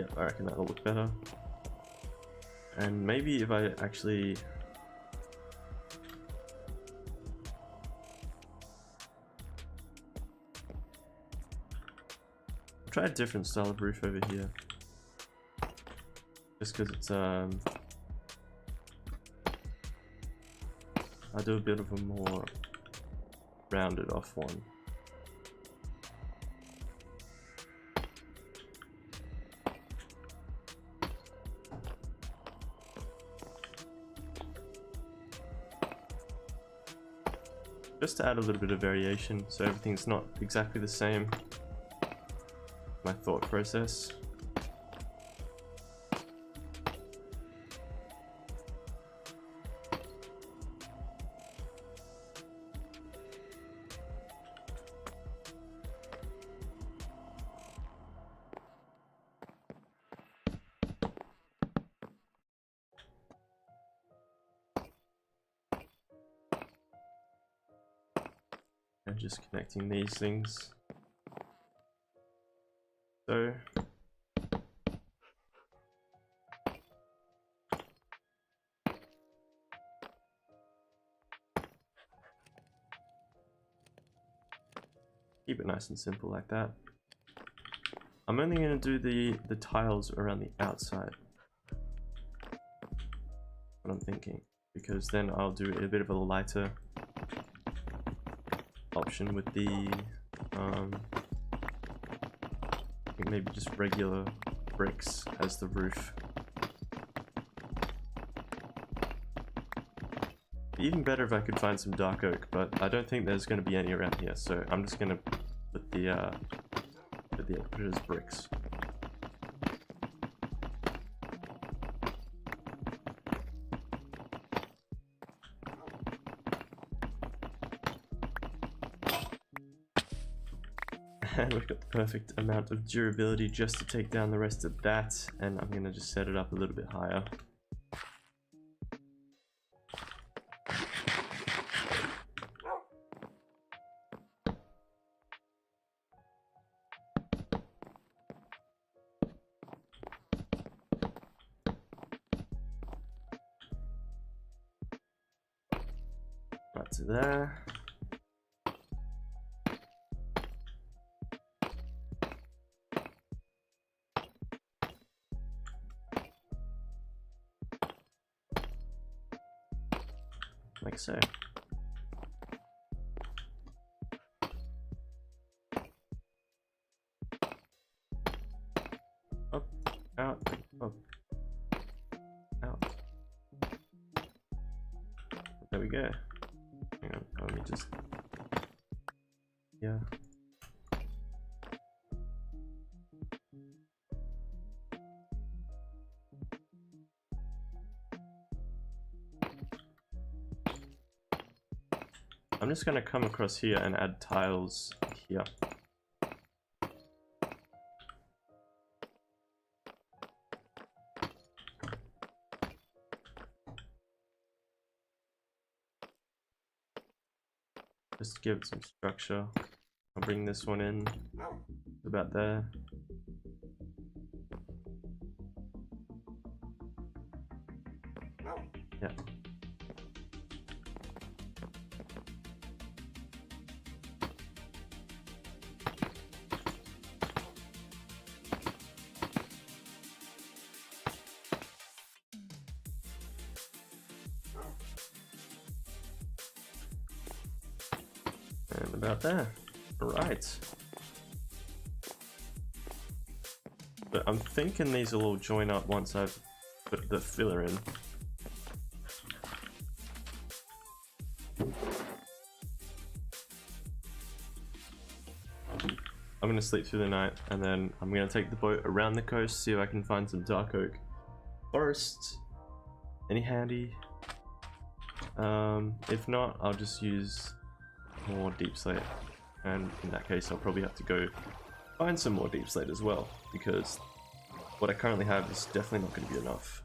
Yep, I reckon that'll look better. And maybe if I actually try a different style of roof over here, just because it's I'll do a bit of a more rounded off one. Just to add a little bit of variation, so everything's not exactly the same. My thought process. And just connecting these things. So keep it nice and simple like that. I'm only going to do the tiles around the outside. What I'm thinking, because then I'll do a bit of a lighter option with the I think maybe just regular bricks as the roof. Be even better if I could find some dark oak, but I don't think there's going to be any around here, so I'm just going to put put it as bricks. And we've got the perfect amount of durability just to take down the rest of that, and I'm going to just set it up a little bit higher. Right to there. Like so. Up, out, up, out. There we go. Hang on, let me just... Yeah. I'm just going to come across here and add tiles here. Just to give it some structure. I'll bring this one in about there. Yeah. And about there. Right. But I'm thinking these will all join up once I've put the filler in. I'm going to sleep through the night, and then I'm going to take the boat around the coast, see if I can find some dark oak forests. Any handy? If not, I'll just use more deep slate, and in that case I'll probably have to go find some more deep slate as well, because what I currently have is definitely not going to be enough.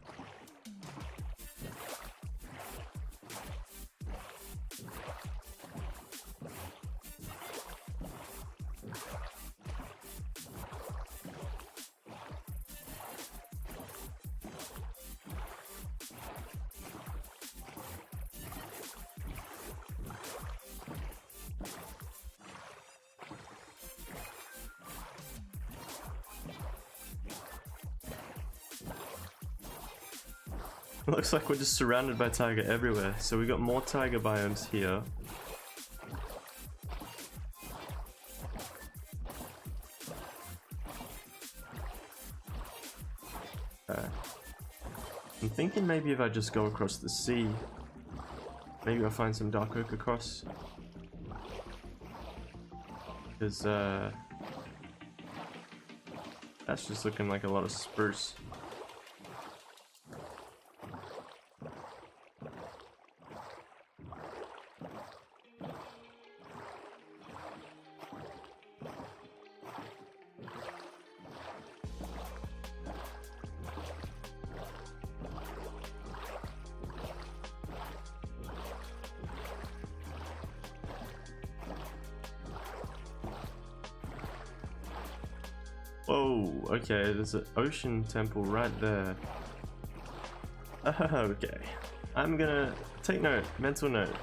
Looks like we're just surrounded by taiga everywhere. So we got more taiga biomes here. I'm thinking maybe if I just go across the sea, maybe I'll find some dark oak across. Because that's just looking like a lot of spruce. Whoa, okay, there's an ocean temple right there. Okay, I'm gonna take note, mental note.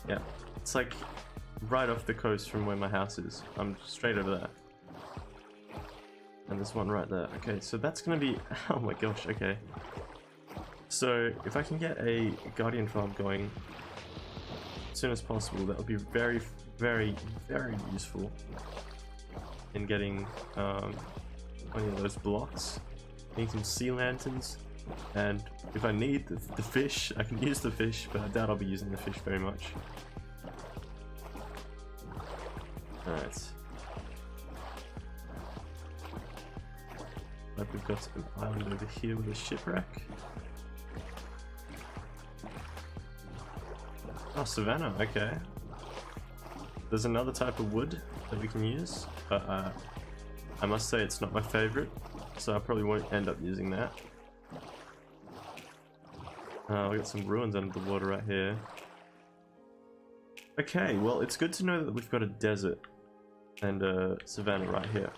Yeah, it's like right off the coast from where my house is. I'm straight over there. And there's one right there. Okay, so that's gonna be, oh my gosh, okay. So if I can get a guardian farm going as soon as possible, that would be very, very, very useful in getting one of those blocks. Need some sea lanterns, and if I need the fish, I can use the fish, but I doubt I'll be using the fish very much. Alright. Like we've got an island over here with a shipwreck. Oh, savannah, okay. There's another type of wood that we can use, but I must say it's not my favorite, so I probably won't end up using that. We got some ruins under the water right here. Okay, well, it's good to know that we've got a desert and a savannah right here.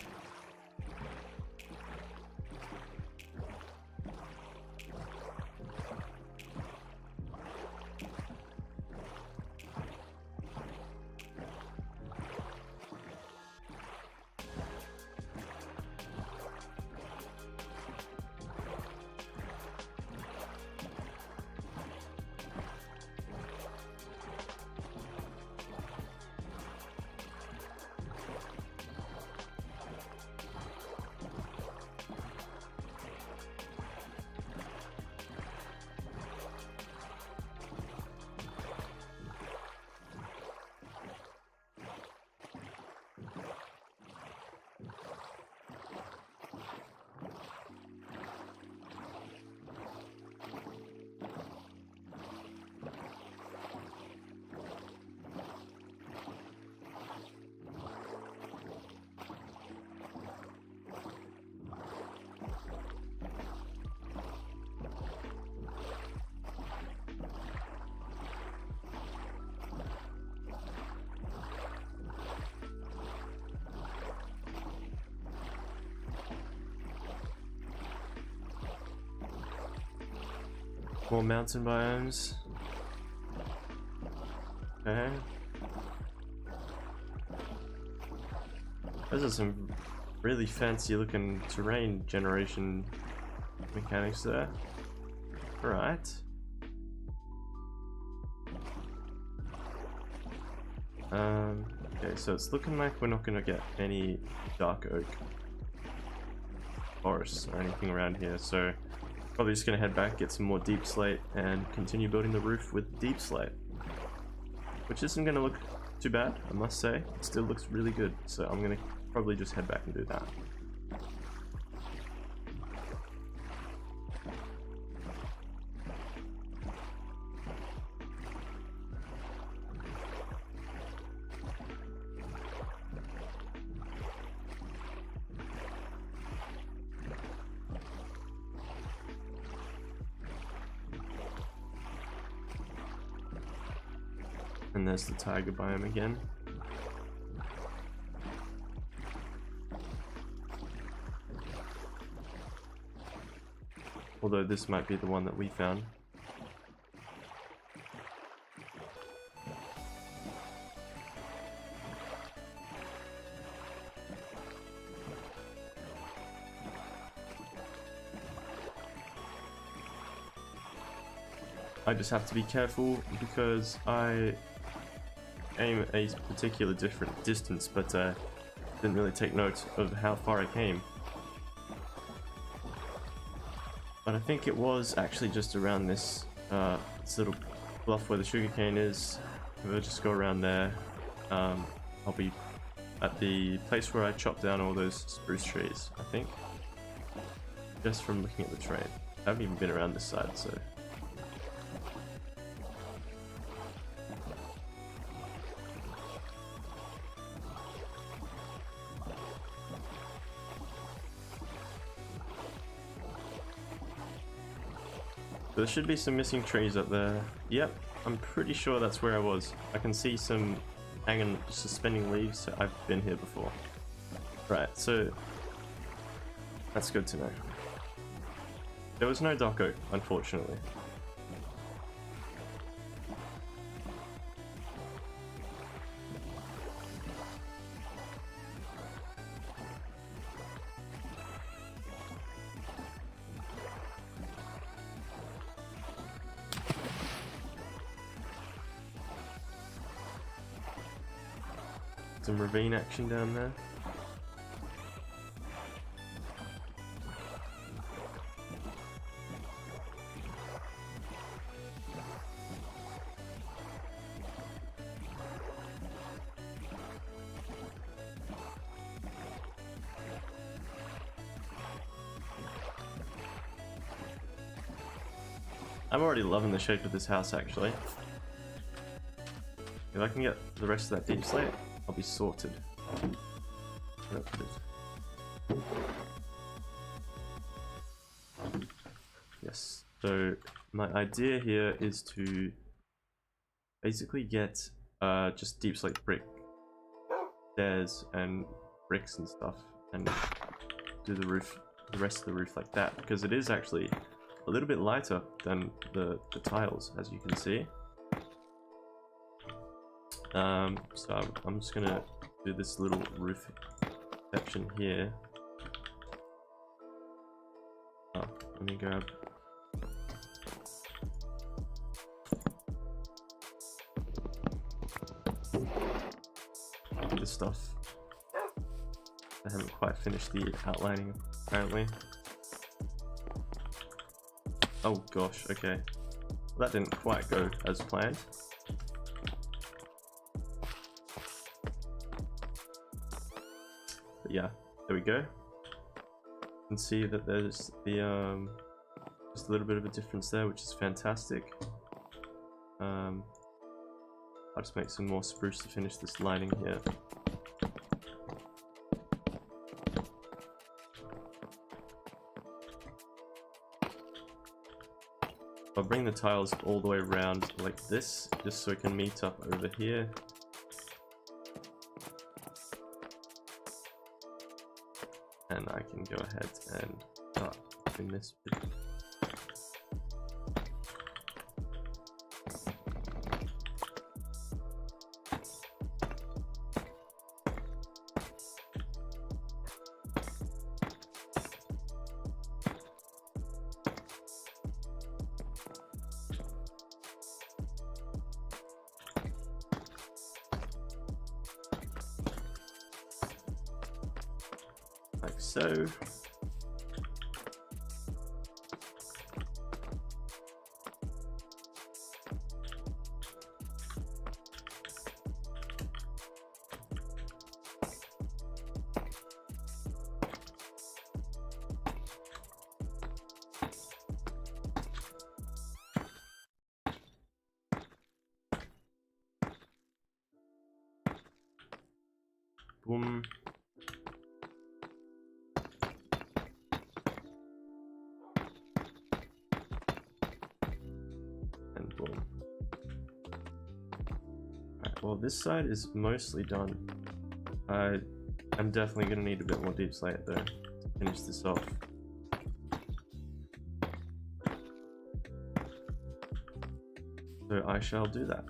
More mountain biomes. Okay. Those are some really fancy looking terrain generation mechanics there. Alright. Okay, so it's looking like we're not gonna get any dark oak forests or anything around here, so probably just gonna head back, get some more deep slate, and continue building the roof with deep slate. Which isn't gonna look too bad, I must say. It still looks really good, so I'm gonna probably just head back and do that. And there's the tiger biome again. Although this might be the one that we found. I just have to be careful because I aim a particular different distance, but didn't really take note of how far I came. But I think it was actually just around this, this little bluff where the sugarcane is. We'll just go around there. I'll be at the place where I chopped down all those spruce trees, I think. Just from looking at the train. I haven't even been around this side, so... There should be some missing trees up there. Yep, I'm pretty sure that's where I was. I can see some hanging, suspending leaves, so I've been here before. Right, so that's good to know. There was no dock oak, unfortunately. Some ravine action down there. I'm already loving the shape of this house, actually. If I can get the rest of that deep slate, I'll be sorted. Where did I put it? Yes, so my idea here is to basically get just deep slate brick stairs and bricks and stuff, and do the roof, the rest of the roof like that, because it is actually a little bit lighter than the tiles, as you can see. So I'm just gonna do this little roof section here. Oh, let me grab this stuff. I haven't quite finished the outlining, apparently. Oh gosh, okay. Well, that didn't quite go as planned. But yeah, there we go. You can see that there's the just a little bit of a difference there, which is fantastic. I'll just make some more spruce to finish this lining here. I'll bring the tiles all the way around like this, just so it can meet up over here. And I can go ahead and start doing this bit. Like so. Boom. And boom. Alright, well this side is mostly done. I'm definitely going to need a bit more deep slate though to finish this off. So I shall do that.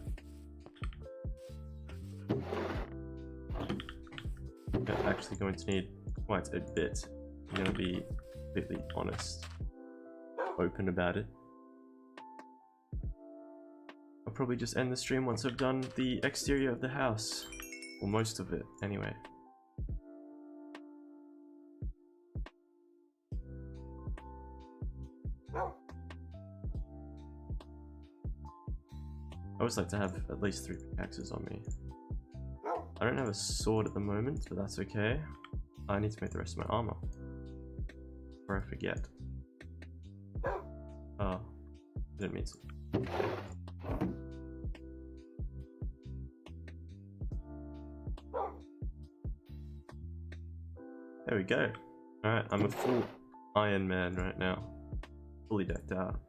I'm actually going to need quite a bit. I'm going to be completely honest, open about it. I'll probably just end the stream once I've done the exterior of the house. Or most of it, anyway. I always like to have at least 3 pickaxes on me. I don't have a sword at the moment, but that's okay. I need to make the rest of my armor. Before I forget. Oh, I didn't mean to. There we go. Alright, I'm a full Iron Man right now. Fully decked out.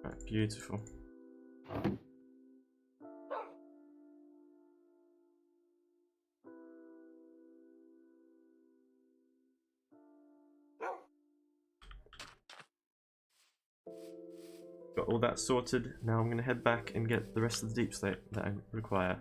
Alright, beautiful. Got all that sorted. Now I'm gonna head back and get the rest of the deep slate that I require.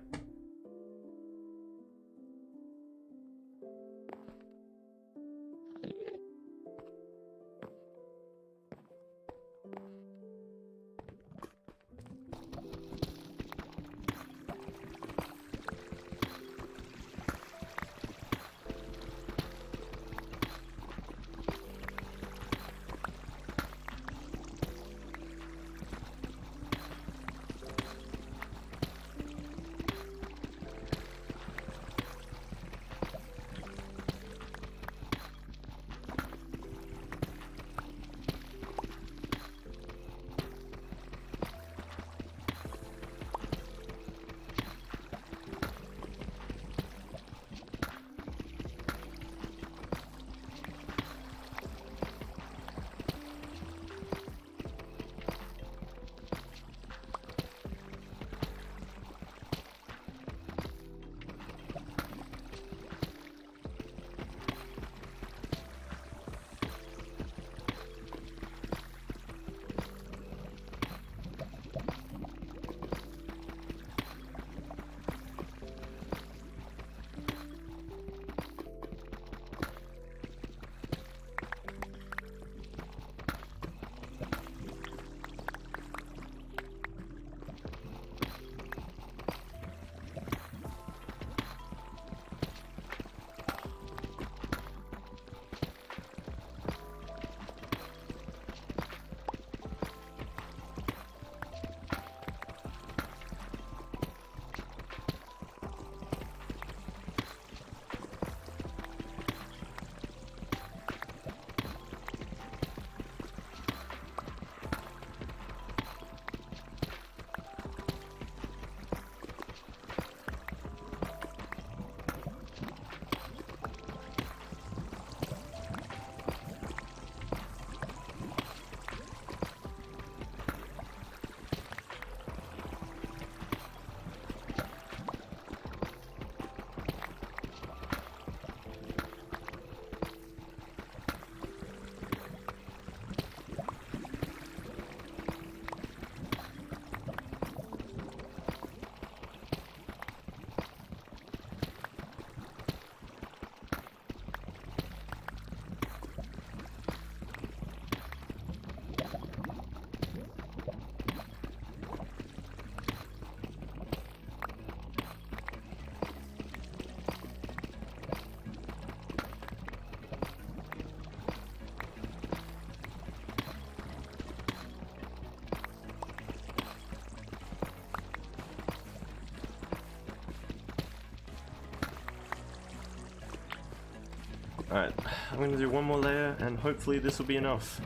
Alright, I'm gonna do one more layer and hopefully this will be enough.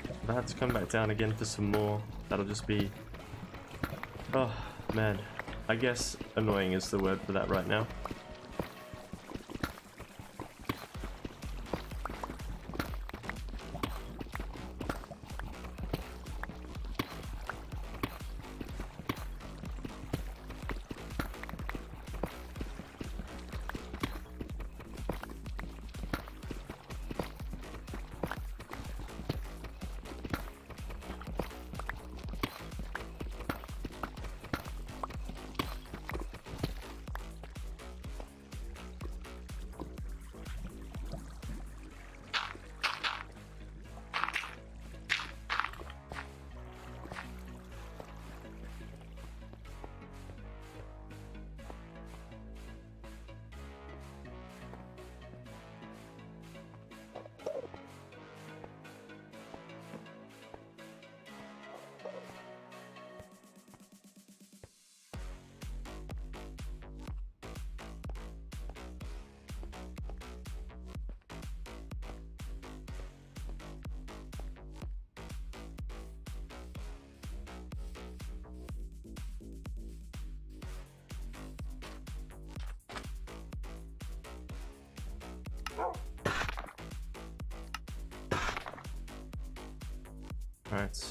If I have to come back down again for some more, that'll just be... oh, man. I guess annoying is the word for that right now. Right.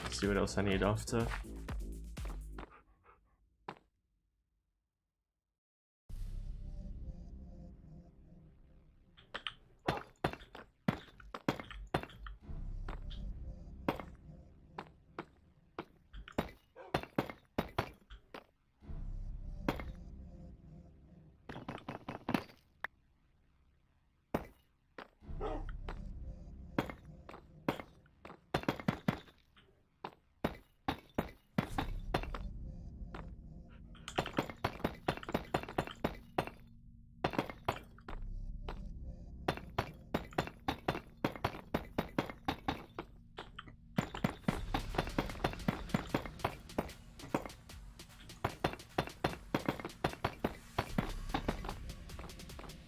Let's see what else I need after.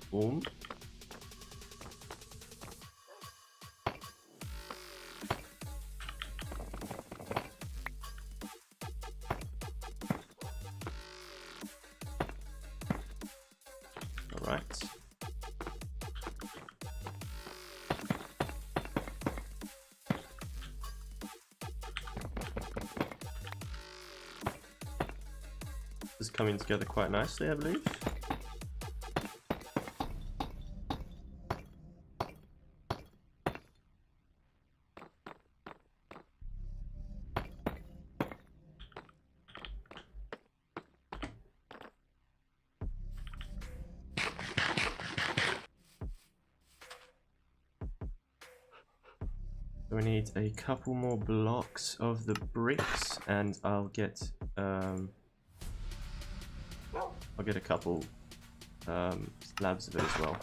Boom. All right. This is coming together quite nicely, I believe. We need a couple more blocks of the bricks, and I'll get a couple slabs of it as well.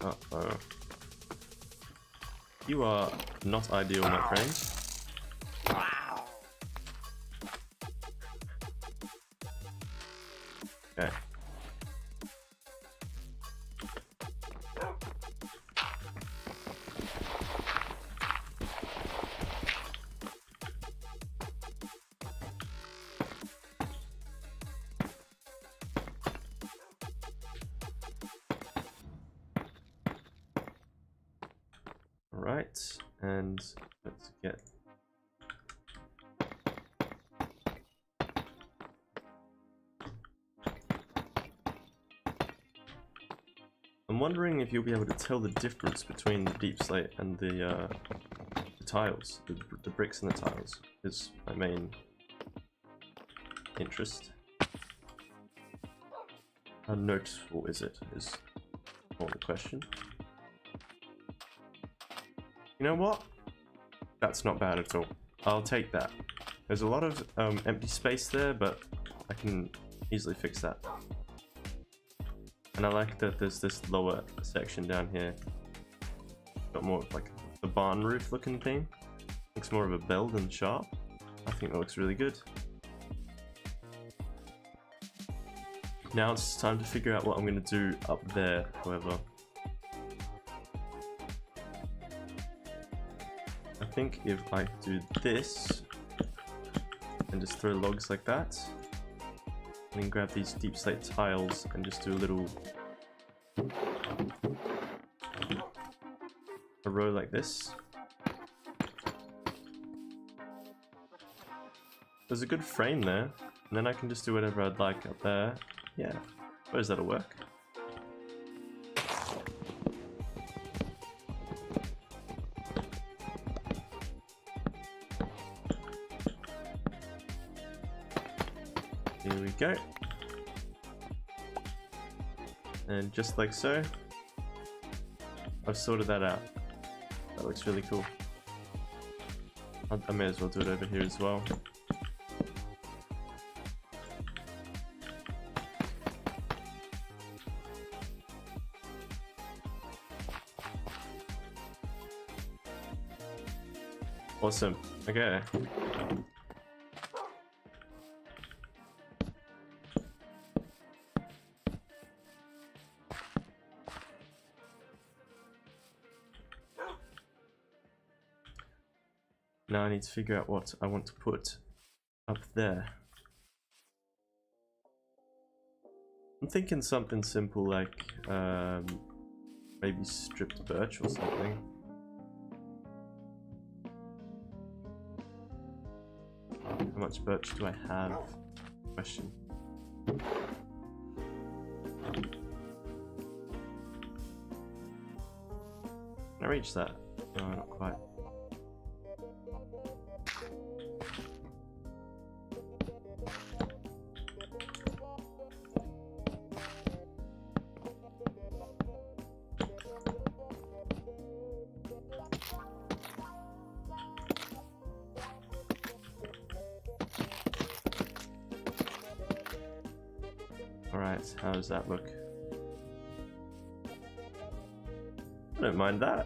Uh-oh. You are not ideal, my friend. Okay. Right, and let's get I'm wondering if you'll be able to tell the difference between the deep slate and the tiles, the bricks and the tiles is my main interest. How noticeable is it, is more the question. You know what? That's not bad at all. I'll take that. There's a lot of empty space there, but I can easily fix that. And I like that there's this lower section down here. Got more of like a barn roof looking thing. Looks more of a bell than sharp. I think that looks really good. Now it's time to figure out what I'm going to do up there, however. I think if I do this and just throw logs like that, and then grab these deep slate tiles and just do a row like this. There's a good frame there, and then I can just do whatever I'd like up there. Yeah, I suppose that'll work. Here we go. And just like so, I've sorted that out. That looks really cool. I may as well do it over here as well. Awesome. Okay. Now I need to figure out what I want to put up there. I'm thinking something simple like maybe stripped birch or something. How much birch do I have? Question. Can I reach that? No, not quite. Alright, how does that look? I don't mind that.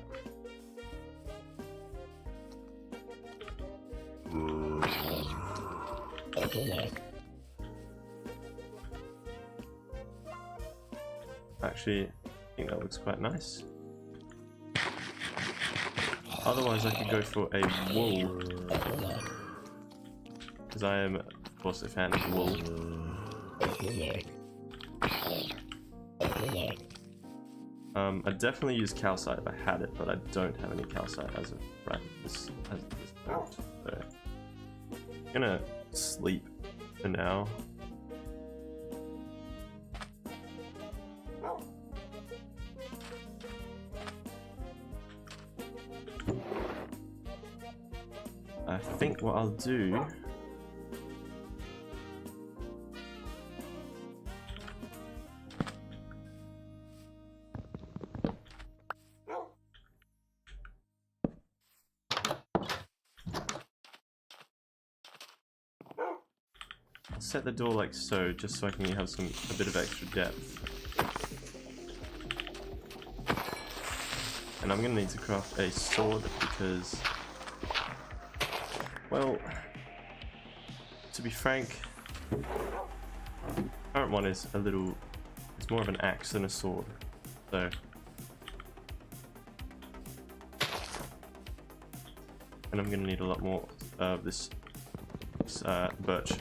Actually, I think that looks quite nice. Otherwise I could go for a wool, because I am of course a fan of wool. I'd definitely use calcite if I had it, but I don't have any calcite as of right this point. So I'm gonna sleep for now. I think what I'll do set the door like so, just so I can have a bit of extra depth. And I'm gonna need to craft a sword because, well, to be frank, the current one is it's more of an axe than a sword. So, and I'm gonna need a lot more of this birch.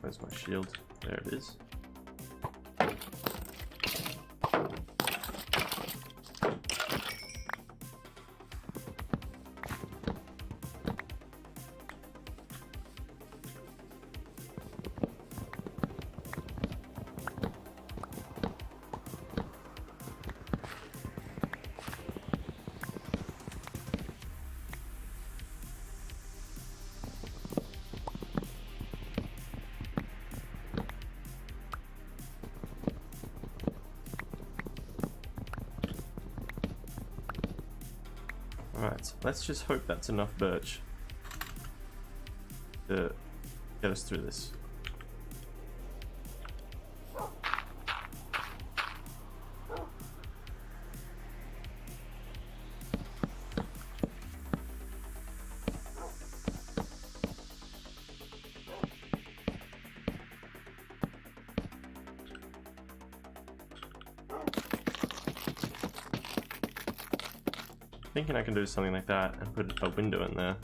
Where's my shield? There it is. Alright, let's just hope that's enough birch to get us through this. Thinking I can do something like that and put a window in there.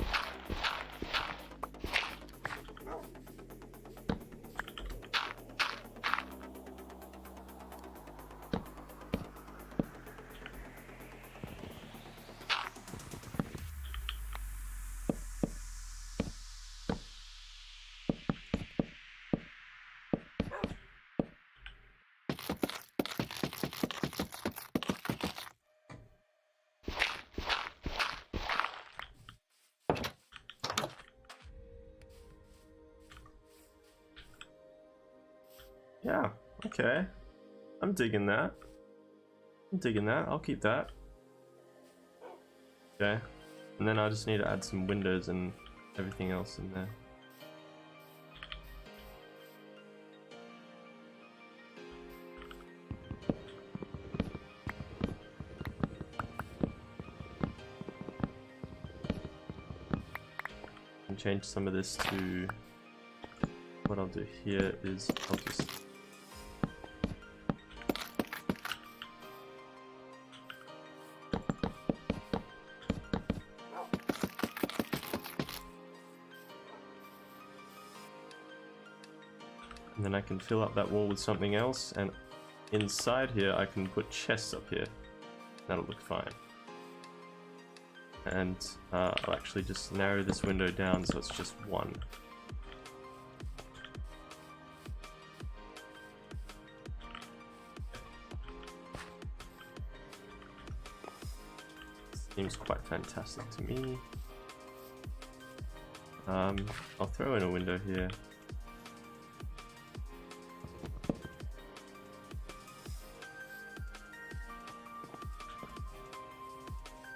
Yeah, okay. I'm digging that. I'm digging that. I'll keep that. Okay. And then I just need to add some windows and everything else in there. change some of this to... What I'll do here is I'll just... And then I can fill up that wall with something else, and inside here I can put chests up here. That'll look fine. And I'll actually just narrow this window down so it's just one. Seems quite fantastic to me. I'll throw in a window here.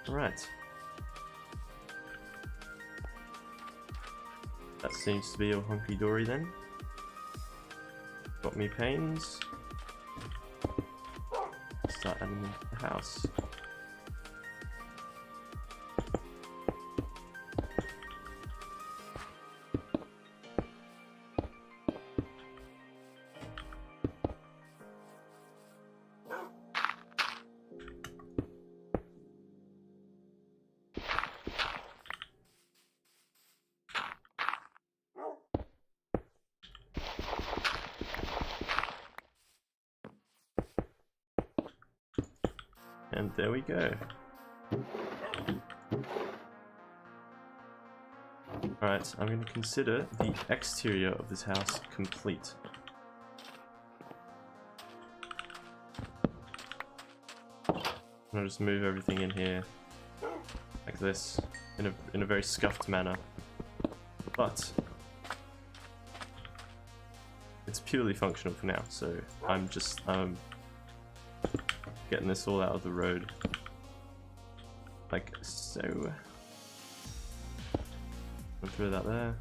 Right. That seems to be a hunky-dory then. Got me panes. Start adding them to the house. And there we go. Alright, I'm going to consider the exterior of this house complete. I'll just move everything in here like this, in a very scuffed manner. But it's purely functional for now, so I'm just getting this all out of the road, like so. I'll throw that there.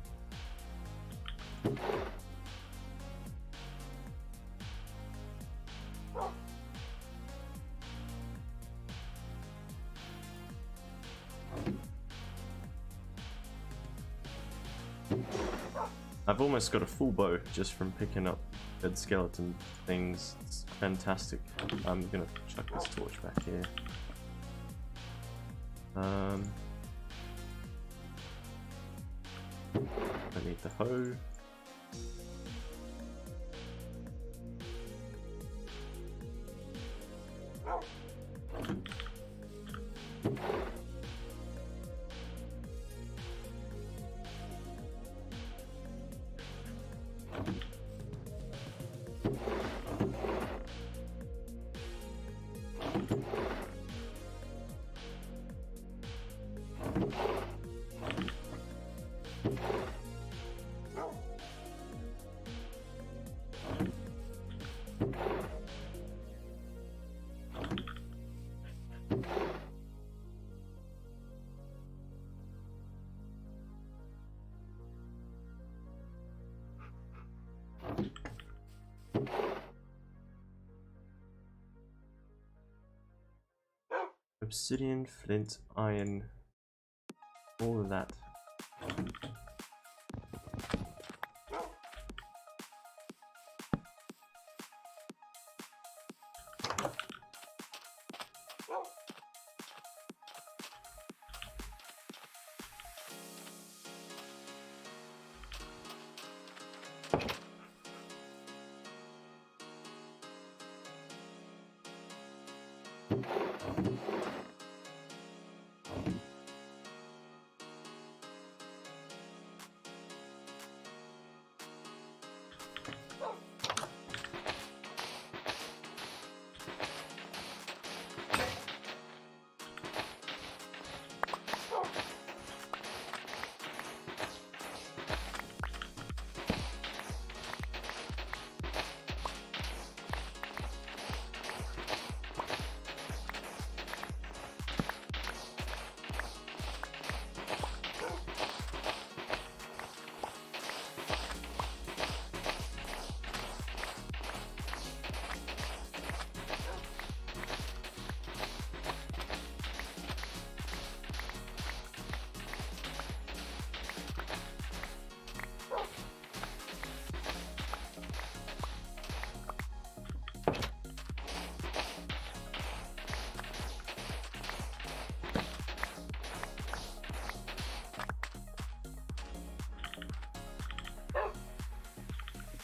I've almost got a full bow just from picking up dead skeleton things. It's fantastic. I'm gonna chuck this torch back here. I need the hoe. Obsidian, flint, iron, all of that.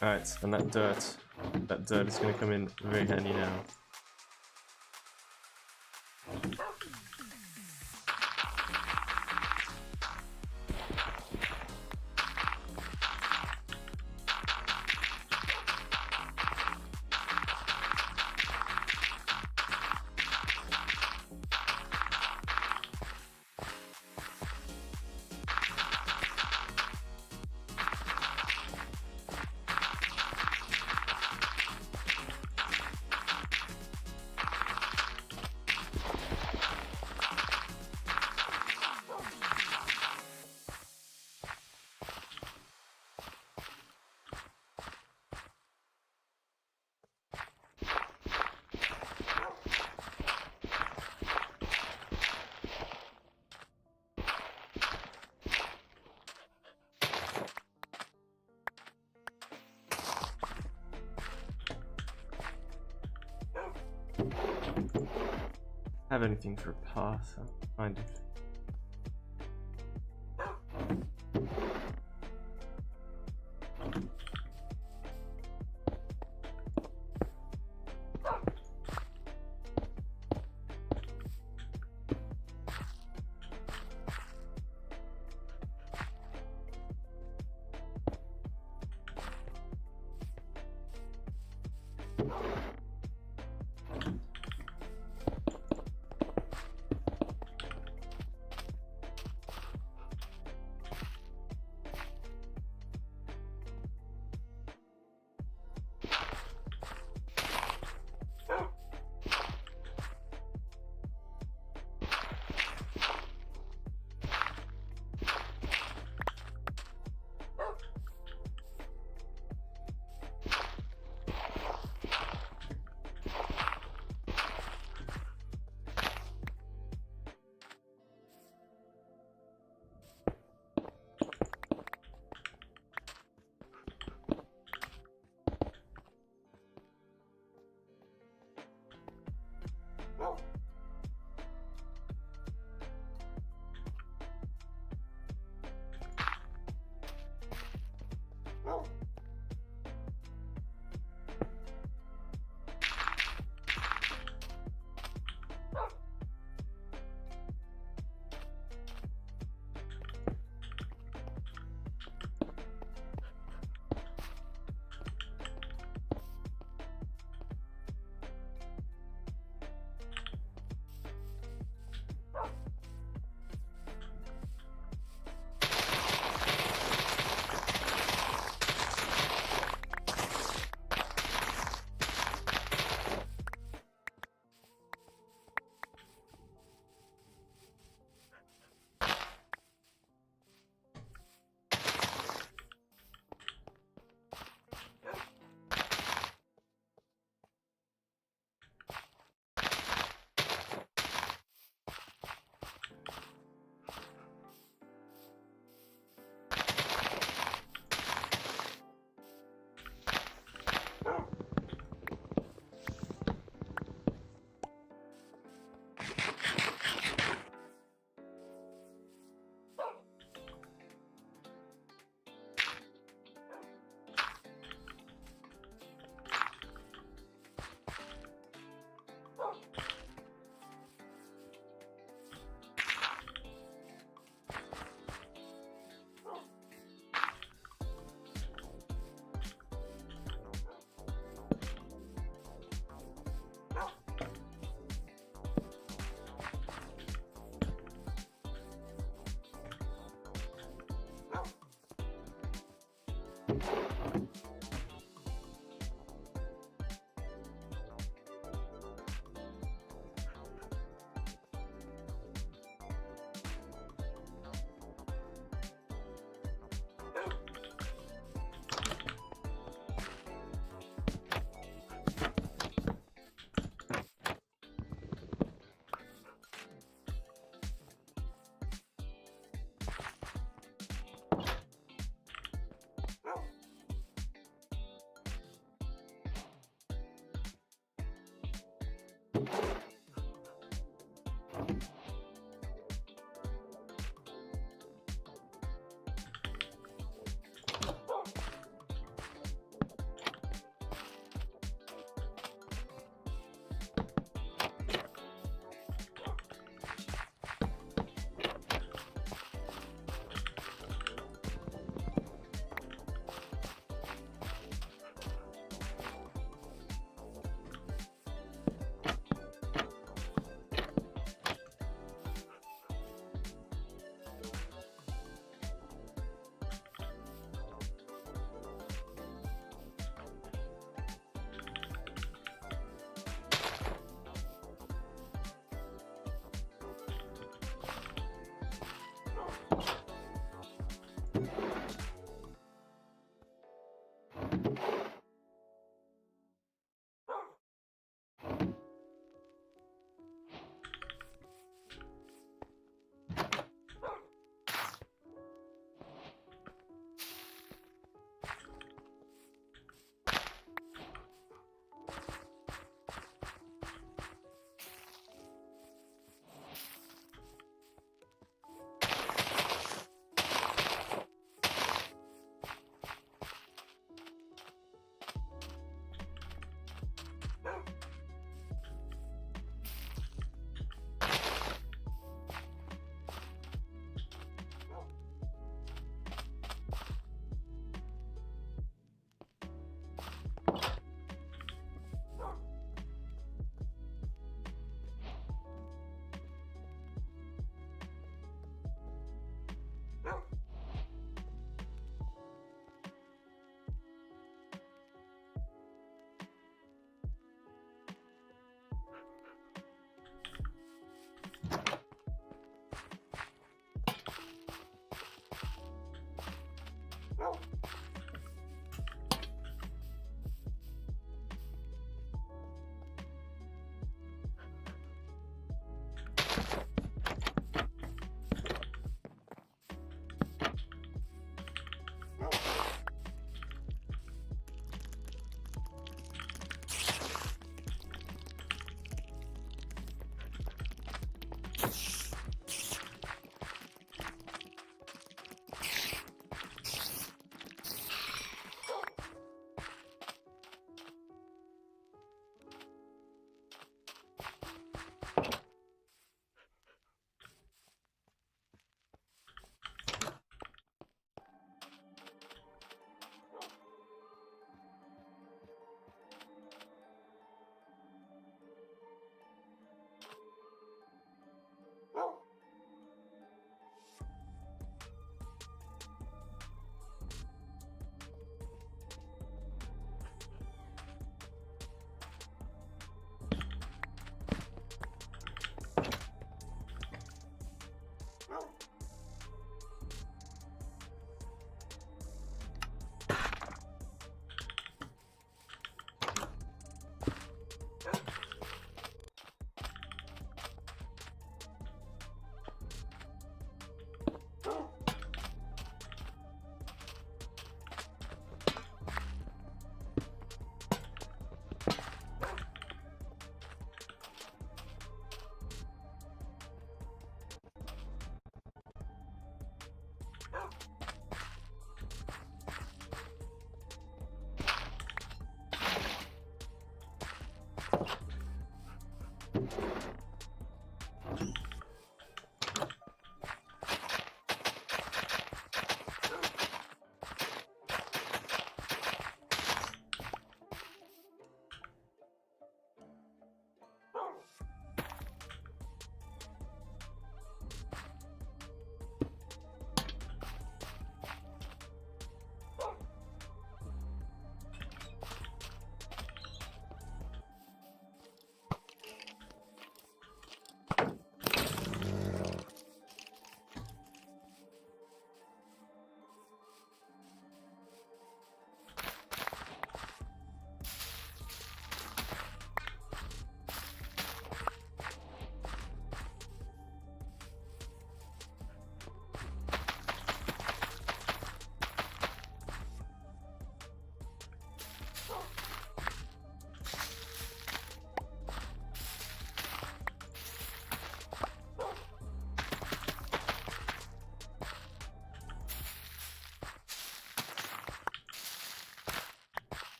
Alright, and that dirt is going to come in very handy now. Have anything for a path? Kind of.